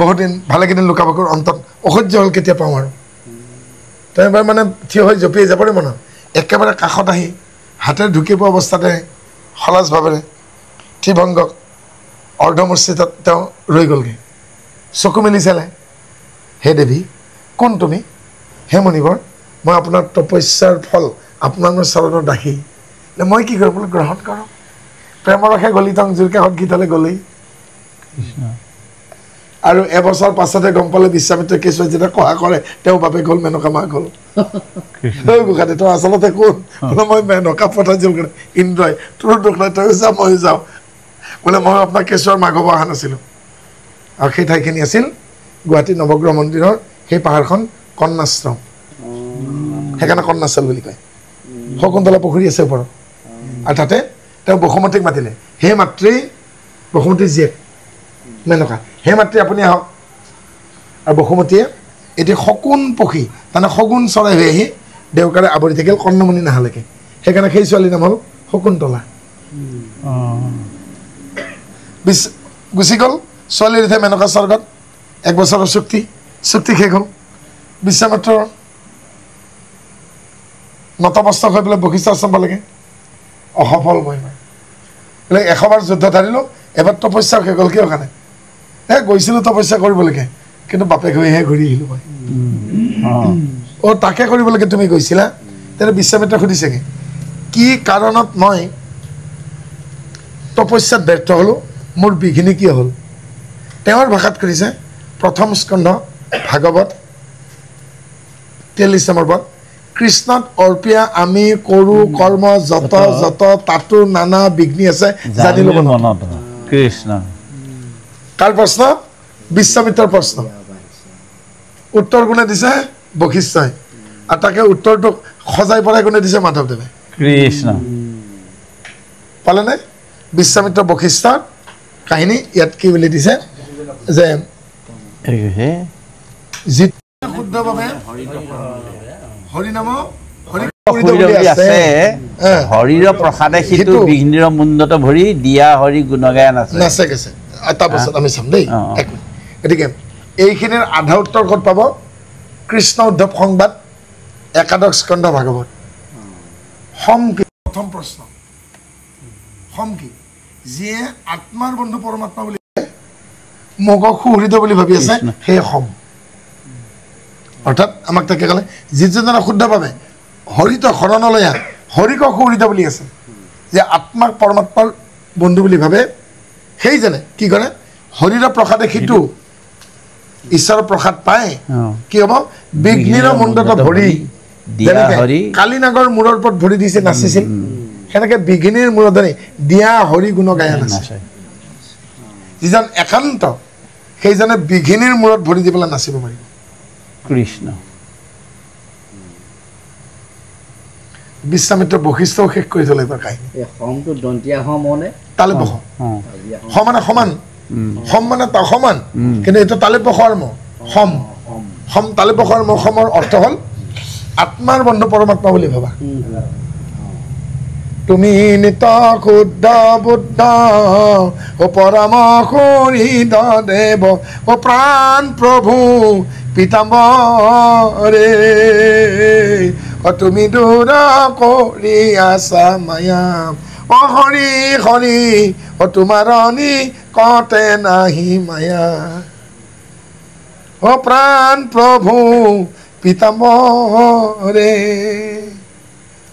বহুদিন ভালেকেইদিন লুকাবাকৰ অন্তত অসহ্য হ'ল কেতিয়া পাওঁ আৰু তেওঁ মানে থিয় হৈ জঁপিয়াই যাবৰে মনত একেবাৰে কাষত আহি হাতেৰে ঢুকি পোৱা অৱস্থাতে সলাজভাৱেৰে ত্ৰিভংগক অৰ্ধমূৰ্ছিতত তেওঁ ৰৈ গ'লগৈ চকু মেলি চালে হে দেৱী কোন তুমি হে মণিবৰ মই আপোনাৰ তপস্যাৰ ফল আপোনাৰ মোৰ চৰণৰ দাসী মই কি কৰোঁ বোলে গ্ৰহণ কৰোঁ প্ৰেমৰ ৰসে গলিতং জুৰকাষত গীতলে গ'লেই আৰু এবছৰ পাছতে গম পালে বিশ্বামিত্ৰই কেঁচুৱাই যেতিয়া কহা কৰে তেওঁ বাপেক হ'ল মেনকা মাক হ'ল গোসাঁতে তই আচলতে কোন বোলে মই মেনকা পঠাইছিল ইন্দ্ৰই তোৰ দুখ নাই তয়ো যা ময়ো যাওঁ বোলে মই আপোনাৰ কেঁচুৱাৰ মাক হ'ব অহা নাছিলোঁ আৰু সেই ঠাইখিনি আছিল গুৱাহাটী নৱগ্ৰহ মন্দিৰৰ সেই পাহাৰখন কন্যাশ্ৰম সেইকাৰণে কন্যাচল বুলি কয় শকুন্তলা পুখুৰী আছে ওপৰত আৰু তাতে তেওঁ বসুমতীক মাতিলে হে মাতৃ বসুমতীৰ জীয়েক মেনকা হে মাতৃ আপুনি আহক আৰু বসুমতীয়ে এটি শকুন পক্ষী তাৰমানে শগুন চৰাই হৈ আহি দেউকাৰে আৱৰি থাকিল কৰ্ণমণি নাহালৈকে সেইকাৰণে সেই ছোৱালীৰ নাম হ'ল শকুন্তলা গুচি গ'ল ছোৱালীৰ এতিয়া মেনকা স্বৰ্গত 1 বছৰৰ চুক্তি শেষ হ'ল বিশ্বামিত্ৰৰ নতমস্তক হৈ পেলাই বশিষ্ঠ আশ্ৰম পালেগৈ অসফল মই বোলে 100 বাৰ যুদ্ধ ধাৰিলোঁ এবাৰ তপস্যা শেষ হ'ল কিয় কাৰণে গৈছিলোঁ তপস্যা কৰিবলৈকে কিন্তু বাপেক হৈহে ঘূৰি আহিলোঁ মই তাকে কৰিবলৈকে তুমি গৈছিলা তেতিয়া বিশ্বামিত্ৰই সুধিছেগৈ কি কাৰণত মই তপস্যাত ব্যৰ্থ হ'লোঁ মোৰ বিঘিনি কিয় হ'ল তেওঁৰ ভাষাত কৰিছে প্ৰথম স্কন্ধ ভাগৱত 43 নম্বৰ পদ কৃষ্ণত অৰ্পিয়া আমি কৰোঁ কৰ্ম যত তাতো নানা বিঘ্নি আছে জানিলোঁ মনত কৃষ্ণ কাৰ প্ৰশ্ন বিশ্বামিত্ৰৰ প্ৰশ্ন উত্তৰ কোনে দিছে বশিষ্ঠই আৰু তাকে উত্তৰটো সজাই পৰাই কোনে দিছে মাধৱদেৱে কৃষ্ণ পালেনে বিশ্বামিত্ৰ বশিষ্ঠৰ কাহিনী ইয়াত কি বুলি দিছে যে শুদ্ধভাৱে হৰিনাম হৰিৰ প্ৰসাদে সিটো বিঘ্নিৰ মুণ্ডত ভৰি দিয়া হৰি গুণগায় নাচে গেছে এটা বছৰত আমি চাম দেই গতিকে এইখিনিৰ আধা উত্তৰ ক'ত পাব কৃষ্ণ উদ্ধৱ সংবাদ 11 স্কন্ধ ভাগৱত হম কি প্ৰথম প্ৰশ্ন হম কি যিয়ে আত্মাৰ বন্ধু পৰমাত্মা বুলি মোকক সুহৃদ বুলি ভাবি আছে সেই হম অৰ্থাৎ আমাক তাকে ক'লে যিজনে শুদ্ধভাৱে হৰিত শৰণলৈ হৰিক সুহৃদ বুলি আছে যে আত্মাক পৰমাত্মাৰ বন্ধু বুলি ভাবে সেইজনে কি কৰে হৰিৰ প্ৰসাদে সিটো ঈশ্বৰৰ প্ৰসাদ পায় কি হ'ব বিঘ্নিৰ মুণ্ডত ভৰি কালি নাগৰ মূৰৰ ওপৰত ভৰি দিছে নাচিছিল সেনেকে বিঘিনিৰ মূৰত দিয়া হৰি গুণ গায় নাচে যিজন একান্ত সেইজনে বিঘিনিৰ মূৰত ভৰি দি পেলাই নাচিব পাৰিব কৃষ্ণ বিশ্বামিত্ৰ বশিষ্ঠও শেষ কৰি থলে এইবাৰ কাহিনী এই সমটো দন্তীয়া সম মানে তালে বহ সমানে সমান সম মানে সমান কিন্তু এইটো তালে বহৰ্ম সম সম তালে বহৰ্ম সমৰ অৰ্থ হ'ল আত্মাৰ বন্ধু পৰমাত্মা বুলি ভাবা তুমি নিত শুদ্ধ বুদ্ধ ও পৰম হৰিদ দেৱ ও প্ৰাণ প্ৰভু পিতাম্বৰে ও তুমি দূৰ কৰি আছা মায়া ও হৰি হৰি ও তোমাৰ কতে নাহি মায়া ও প্ৰাণ প্ৰভু পিতাম্বৰে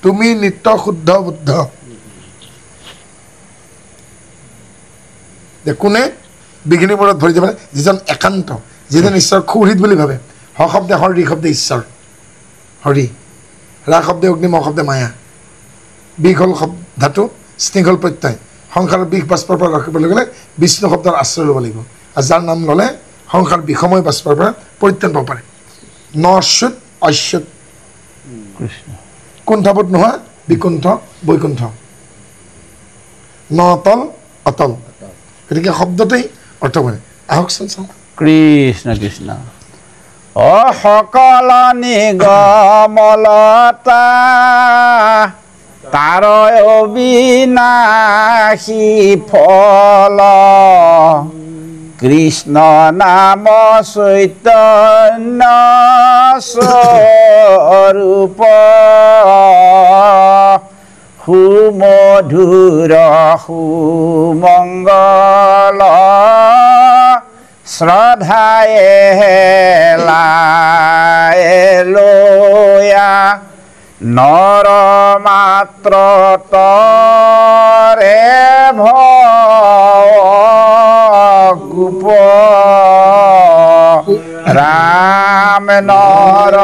তুমি নিত্য শুদ্ধ বুদ্ধ কোনে বিঘিনি মূৰত ধৰি যাব যিজন একান্ত যিজন ঈশ্বৰ খুহৃদ বুলি ভাবে হ শব্দে হৰ ৰি শব্দে ঈশ্বৰ হৰি ৰা শব্দে অগ্নি ম শব্দে মায়া বিষ হ'ল ধাতু স্নিগ্ধ হ'ল প্ৰত্যয় সংসাৰৰ বিষ বাষ্পৰ পৰা ৰখিবলৈ গ'লে বিষ্ণু শব্দৰ আশ্ৰয় ল'ব লাগিব আৰু যাৰ নাম ল'লে সংসাৰ বিষময় বাষ্পৰ পৰা পৰিত্ৰাণ পাব পাৰে নচ্যুত অচ্যুত কুণ্ঠাবোধ নোহোৱা বিকুণ্ঠ বৈকুণ্ঠ ন অতল অতল গতিকে শব্দতেই অৰ্থ কৰে আহকচোন চাওঁ কৃষ্ণ কৃষ্ণ অ সকল নিগমলতা তাৰ অবিনাশী ফল কৃষ্ণ নাম চৈতন্য স্বৰূপ সুমধুৰ সুমংগল শ্ৰদ্ধায়ে হেলায়ে লয়া নৰ মাত্ৰ তৰে ভূপ ৰাম নৰ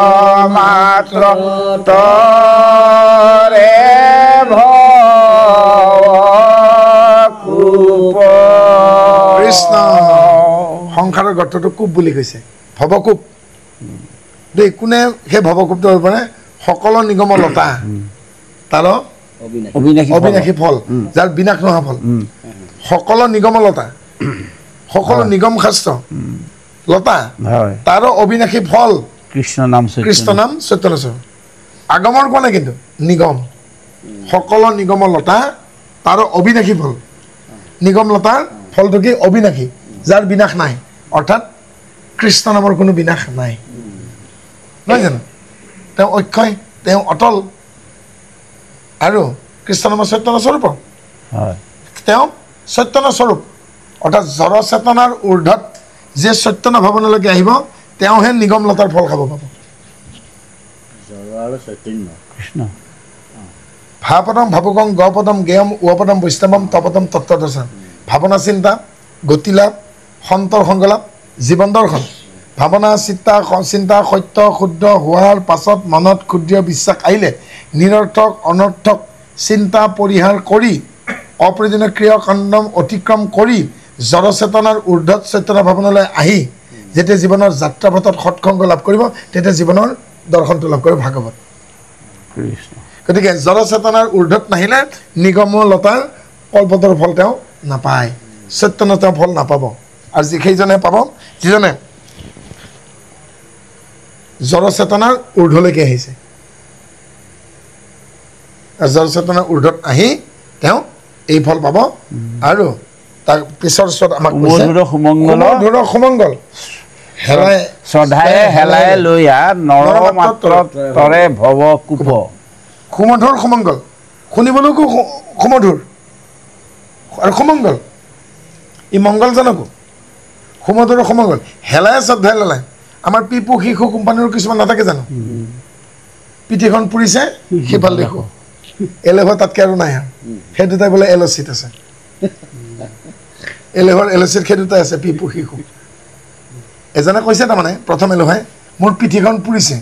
মাত্ৰ তৰে ভূপ কৃষ্ণ সংসাৰৰ গৰ্তটো কূপ বুলি কৈছে ভৱকূপ দেই কোনে সেই ভৱকূপটো হ'ব পাৰে সকলো নিগম লতা তাৰ অবিনাশী ফল যাৰ বিনাশ নোহোৱা ফল সকলো নিগম লতা সকলো নিগম শাস্ত্ৰ লতা তাৰ অবিনাশী ফল কৃষ্ণ নাম চৈতন্য স্বৰূপ আগমৰ কোৱা নাই কিন্তু নিগম সকলো নিগম লতা তাৰ অবিনাশী ফল নিগম লতাৰ ফলটো কি অবিনাশী যাৰ বিনাশ নাই অৰ্থাৎ কৃষ্ণ নামৰ কোনো বিনাশ নাই নহয় জানো তেওঁ অক্ষয় তেওঁ অটল আৰু কৃষ্ণ নামৰ চৈতন্য স্বৰূপ তেওঁ চৈতন্য স্বৰূপ অৰ্থাৎ জড় চেতনাৰ ঊৰ্ধত যে চৈতন্য ভৱনলৈকে আহিব তেওঁহে নিগম লতাৰ ফল খাব পাব কৃষ্ণ ভাপদম ভাবুকং গপদম গেয়ম উপদম বৈষ্ণৱম তপদম তত্ত্বদৰ্শন ভাৱনা চিন্তা গতিলাভ সন্তৰ সংগলাভ জীৱন দৰ্শন ভাৱনা চিন্তা সত্য শুদ্ধ হোৱাৰ পাছত মনত ক্ষুদ্ৰ বিশ্বাস আহিলে নিৰৰ্থক অনৰ্থক চিন্তা পৰিহাৰ কৰি অপ্ৰয়োজনীয় ক্ৰিয়া কাণ্ডম অতিক্ৰম কৰি জড়চেতনাৰ ঊৰ্ধত চৈতন্য ভৱনলৈ আহি যেতিয়া জীৱনৰ যাত্ৰাপথত সৎসংগ লাভ কৰিব তেতিয়া জীৱনৰ দৰ্শনটো লাভ কৰিব ভাগৱত গতিকে জড়চেতনাৰ ঊৰ্ধত নাহিলে নিগম লতাৰ কল্পতৰ ফল তেওঁ নাপায় চৈতন্য তেওঁ ফল নাপাব আৰু সেইজনে পাব যিজনে জড়চেতনাৰ ঊৰ্ধলৈকে আহিছে জড়চেতনাৰ ঊৰ্ধত আহি তেওঁ এই ফল পাব আৰু তাৰ পিছৰ ওচৰত আমাক সুমংগল শ্ৰদ্ধায়ে হেলাই লৈয়া নৰ মাত্ৰ তৰে ভৱ কূপ সুমধুৰ সুমংগল শুনিবলৈকো সুমধুৰ আৰু সুমংগল ই মংগলজনকো সুমধুৰ সুমংগল হেলাই শ্ৰদ্ধাই ললাই আমাৰ পিপু শিশু কোম্পানীৰ কিছুমান নাথাকে জানো পিঠিখন পুৰিছে সিফাল দেখো এলেভ তাতকৈ আৰু নাই আৰু সেই দুটাই বোলে এলচিত আছে এলেভৰ এলচিত সেই দুটাই আছে পিপু শিশু এজনে কৈছে তাৰমানে প্ৰথম এলেভাই মোৰ পিঠিখন পুৰিছে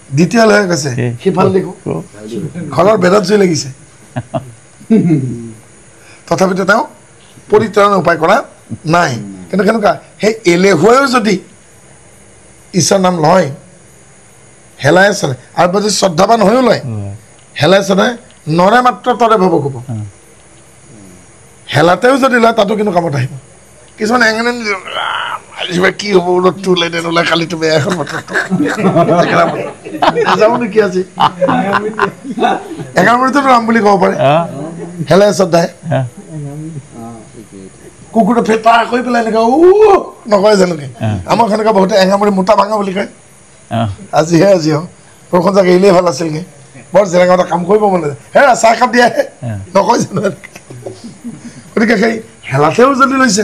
দ্বিতীয় এলেভাই কৈছে সিফাল দেখো ঘৰৰ বেৰত জুই লাগিছে তথাপিতো তেওঁ পৰিত্ৰাণ উপায় কৰা নাই কিন্তু কেনেকুৱা সেই এলেহুৱাইও যদি ঈশ্বৰ নাম লয় হেলাই চলে আৰু যদি শ্ৰদ্ধাৱান হৈও লয় হেলাই চলাই নৰে মাত্ৰ তৰে ভাব ক'ব হেলাতেও যদি লয় তাতো কিন্তু কামত আহিব কিছুমান এঙেনে কি হ'ব ৰ'দটো ওলাই দেন ওলাই কালিতো বেয়া এখন নাযাওঁ নেকি আজি এঙাৰমুৰিতো ৰাম বুলি ক'ব পাৰে হেলাই শ্ৰদ্ধাই কুকুৰটো ফেটা কৰি পেলাই এনেকুৱা নকয় জানোকে আমাৰ সেনেকুৱা বহুতে এঙাৰমুৰি মোটা ভাঙা বুলি কয় আজিহে আজি বৰষুণ জাগে এৰিলেই ভাল আছিলগৈ বৰ জেৰেঙা এটা কাম কৰিব মন নাযায় হে চাহ কাপ দিয়াহে নকয় জানো গতিকে সেই হেলাতেও যদি লৈছে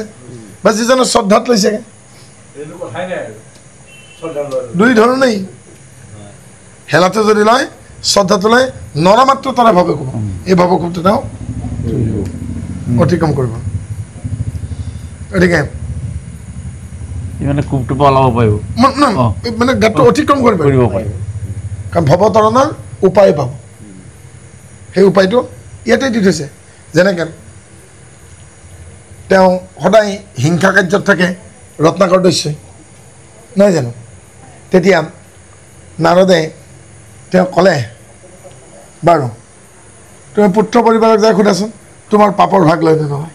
বা যিজনে শ্ৰদ্ধাত লৈছেগৈ দুই ধৰণেই হেলাতে যদি লয় শ্ৰদ্ধাটো লয় নৰা মাত্ৰ তাৰে ভাৱে ক'ব এই ভাৱকোপটো তেওঁ অতিক্ৰম কৰিব গতিকে মানে কোপটো পলাব পাৰিব মানে গাঁতটো অতিক্ৰম কৰিব পাৰিব কাৰণ ভৱতৰণৰ উপায় পাব সেই উপায়টো ইয়াতে দি থৈছে যেনেকৈ তেওঁ সদায় হিংসা কাৰ্যত থাকে ৰত্নাকৰ দস্যই নহয় জানো তেতিয়া নাৰদে তেওঁ ক'লে বাৰু তুমি পুত্ৰ পৰিবাৰক যাই সোধাচোন তোমাৰ পাপৰ ভাগ লয় নে নহয়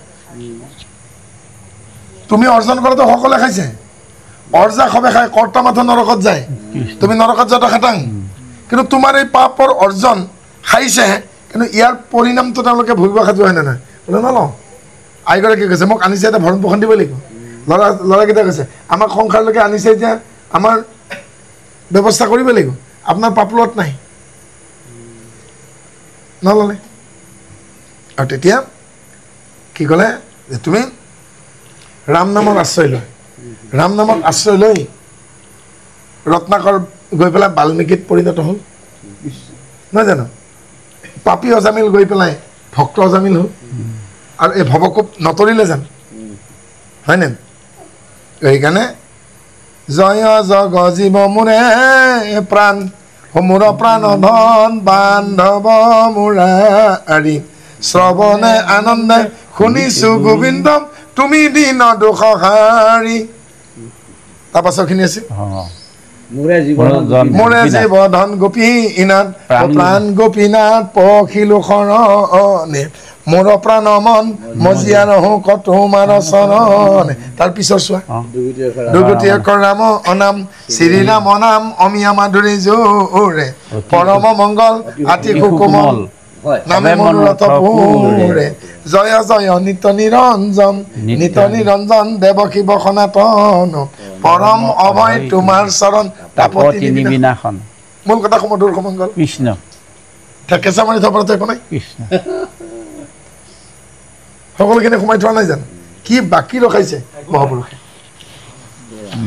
তুমি অৰ্জন কৰাটো সকলোৱে খাইছে অৰ্জা সবে খাই কৰ্তা মাথা নৰকত যায় তুমি নৰকত যোৱাটো খাটাং কিন্তু তোমাৰ এই পাপৰ অৰ্জন খাইছেহে কিন্তু ইয়াৰ পৰিণামটো তেওঁলোকে ভুগিব সাজু হয় নে নহয় বোলে নলওঁ আইগৰাকীয়ে কৈছে মোক আনিছে এটা ভৰণ পোষণ দিব লাগিব ল'ৰাকেইটা কৈছে আমাক সংসাৰলৈকে আনিছে এতিয়া আমাৰ ব্যৱস্থা কৰিব লাগিব আপোনাৰ পাপলত নাই নল'লে আৰু তেতিয়া কি ক'লে যে তুমি ৰাম নামৰ আশ্ৰয় লয় ৰাম নামত আশ্ৰয় লৈ ৰত্নাকৰ গৈ পেলাই বাল্মীকিত পৰিণত হ'ল নহয় জানো পাপী অজামিল গৈ পেলাই ভক্ত অজামিল হ'ল আৰু এই ভৱকোপ নতৰিলে জানো হয়নে সেইকাৰণে জয় জগ জীৱ মোৰে প্ৰাণ মোৰ প্ৰাণ ধন বান্ধৱ মোৰাৰি শ্ৰৱণে আনন্দে শুনিছো গোবিন্দম তুমি দিন দুখ হাৰি তাৰপাছৰখিনি আছিল মোৰে জীৱ ধন গোপীনাথ প্ৰাণ গোপীনাথ পখিলো শৰণে মোৰ প্ৰাণ মন মজিয়া নহো কত তোমাৰ চৰণে তাৰ পিছৰ চোৱা দুগুটি অক্ষৰ ৰাম অনাম শ্ৰীৰাম নাম অমিয়া মাধুৰী জোৰে পৰম মংগল আতি সুকোমল নামে মনোৰথ পুৰে জয় জয় নিত নিৰঞ্জন নিত নিৰঞ্জন দেৱ শিৱ সনাতন পৰম অভয় তোমাৰ চৰণ তাপতি নিবিনাশন মূল কথা সমধুৰ সমংগল কৃষ্ণ কেঁচা মাৰি থপৰাটো একো নাই কৃষ্ণ সকলোখিনি সোমাই থোৱা নাই জানো কি বাকী ৰখাইছে মহাপুৰুষে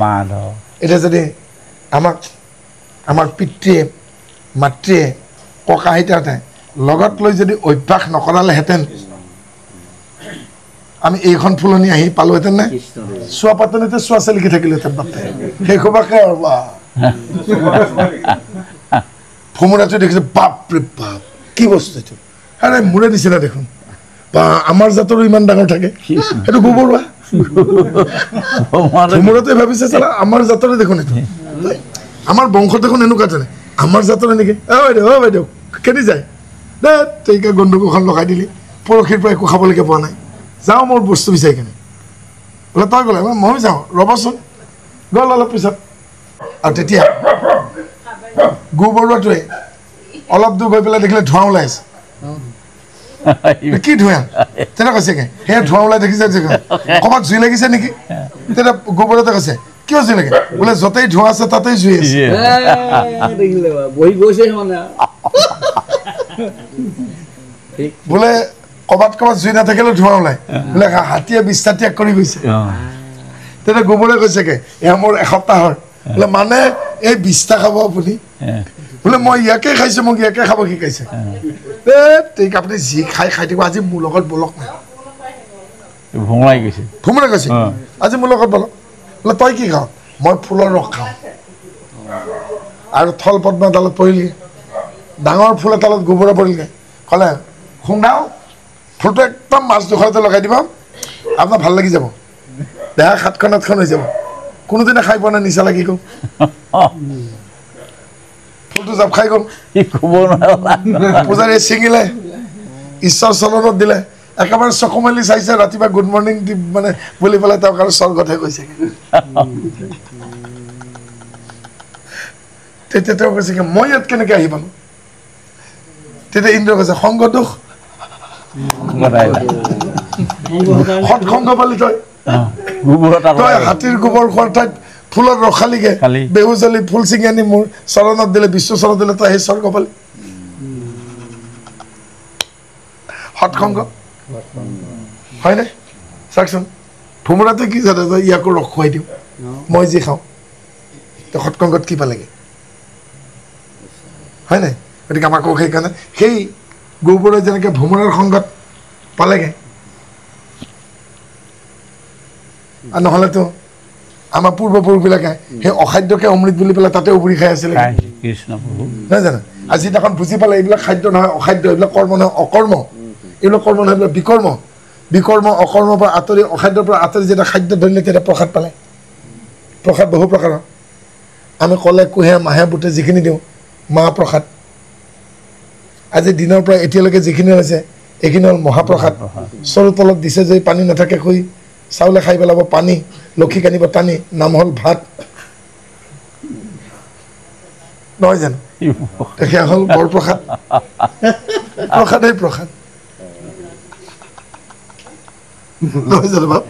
মাধৱ এতিয়া যদি আমাক আমাৰ পিতৃয়ে মাতৃয়ে ককা আইতাহঁতে লগত লৈ যদি অভ্যাস নকৰালেহেঁতেন আমি এইখন ফুলনি আহি পালোহেঁতেন নে চোৱা পাতনিতে চোৱা চেলিকি থাকিলোহেঁতেন বাপে সেই সবাকে আৰু ফুমুৰাটো দেখিছে বাপৰে বাপ কি বস্তু এইটো আৰে মোৰে নিচিনা দেখোন বা আমাৰ জাতৰো ইমান ডাঙৰ থাকে সেইটো গোবৰুৱা ফুমুৰাটোৱে ভাবিছে চালা আমাৰ জাতৰে দেখোন এইটো আমাৰ বংশ দেখোন এনেকুৱা তেনে আমাৰ জাতৰে নেকি অ বাইদেউ কেনি যায় দে তইকে গণ্ডগোলখন লগাই দিলি পৰহিৰ পৰা একো খাবলৈকে পোৱা নাই যাওঁ মোৰ বস্তু বিচাৰি কেনে বোলে তই গ'লে ময়ো যাওঁ ৰ'বচোন গ'ল অলপ পিছত আৰু তেতিয়া গোবৰুৱাটোৱে অলপ দূৰ গৈ পেলাই দেখিলে ধোঁৱা ওলাই আছে কি ধোঁৱা তেনেকুৱা কৈছেগে সেয়া ধোঁৱা ওলাই দেখিছে ক'ৰবাত জুই লাগিছে নেকি তেতিয়া গোবৰুৱাটোৱে কৈছে কিয় জুই লাগে বোলে য'তেই ধোঁৱা আছে তাতেই জুই আছে বোলে ক'ৰবাত জুই নাথাকিলেও ধোঁৱা ওলাই বোলে হাতীয়ে বিষ্ঠা ত্যাগ কৰি গৈছে তেতিয়া গোবৰে কৈছেগে এয়া মোৰ এসপ্তাহৰ বোলে মানে এই বিষ্ঠা খাব আপুনি বোলে মই ইয়াকে খাইছো মোক ইয়াকে খাব শিকাইছে ঠিক আপুনি যি খাই থাকিব আজি মোৰ লগত বলক নাই ভোমৰাই গৈছে আজি মোৰ লগত বলক বোলে তই কি খাৱ মই ফুলৰ ৰস খাওঁ আৰু থল পদ্ম এডালত পৰিলগৈ ডাঙৰ ফুল এডালত গোবৰে পৰিলগৈ ক'লে খুন্দাও ফুলটো একদম মাছ জোখৰতে লগাই দিব আপোনাৰ ভাল লাগি যাব দেহা 7খন 8খন হৈ যাব কোনোদিনে খাই পোৱা নাই নিচা লাগি গ'ল ফুল কলটো জাপ খাই গ'ল সি ক'ব নোৱাৰা পূজাৰীয়ে ছিঙিলে ঈশ্বৰ চৰণত দিলে একেবাৰে চকু মেলি চাইছে ৰাতিপুৱা গুড মৰ্ণিং মানে বুলি পেলাই তেওঁক আৰু স্বৰ্গতহে গৈছে তেতিয়া তেওঁ কৈছে কি মই ইয়াত কেনেকৈ আহি পালোঁ তেতিয়া ইন্দ্ৰ কৈছে সংগ দোষ সৎসংগ পালি তই তই হাতীৰ গোবৰ খোৱাৰ ঠাইত ফুলৰ ৰখালিগে বেহুজলি ফুল ছিঙি আনি মোৰ চৰণত দিলে বিশ্ব চৰণত দিলে তই সেই স্বৰ্গ পালি সৎসংগ হয়নে চাওকচোন ভোমোৰাতে কি জানে যে ইয়াকো ৰস খুৱাই দিওঁ মই যি খাওঁ তো সৎসংগত কি পালেগৈ হয় নাই গতিকে আমাকো সেইকাৰণে সেই গৌবৰে যেনেকৈ ভোমোৰাৰ সংগত পালেগৈ আৰু নহ'লেতো আমাৰ পূৰ্বপুৰুষবিলাকে সেই অখাদ্যকে অমৃত বুলি পেলাই তাতে উবৰি খাই আছিলে কৃষ্ণ প্ৰভু নহয় জানো আজি দিনাখন বুজি পালে এইবিলাক খাদ্য নহয় অখাদ্য এইবিলাক কৰ্ম নহয় অকৰ্ম এইবিলাক কৰ্ম নহয় এইবিলাক বিকৰ্ম বিকৰ্ম অকৰ্মৰ পৰা আঁতৰি অখাদ্যৰ পৰা আঁতৰি যেতিয়া খাদ্য ধৰিলে তেতিয়া প্ৰসাদ পালে প্ৰসাদ বহু প্ৰকাৰৰ আমি কলে কুঁহে মাহে বুটে যিখিনি দিওঁ মাহ প্ৰসাদ আজি দিনৰ পৰা এতিয়ালৈকে যিখিনি হৈছে এইখিনি হ'ল মহাপ্ৰসাদ চৰু তলত দিছে যদি পানী নাথাকে শুই চাউলে খাই পেলাব পানী লক্ষীক আনিব টানি নাম হ'ল ভাত নহয় জানো সেয়া হ'ল বৰপ্ৰসাদ প্ৰসাদেই প্ৰসাদ নহয় জানো বাপ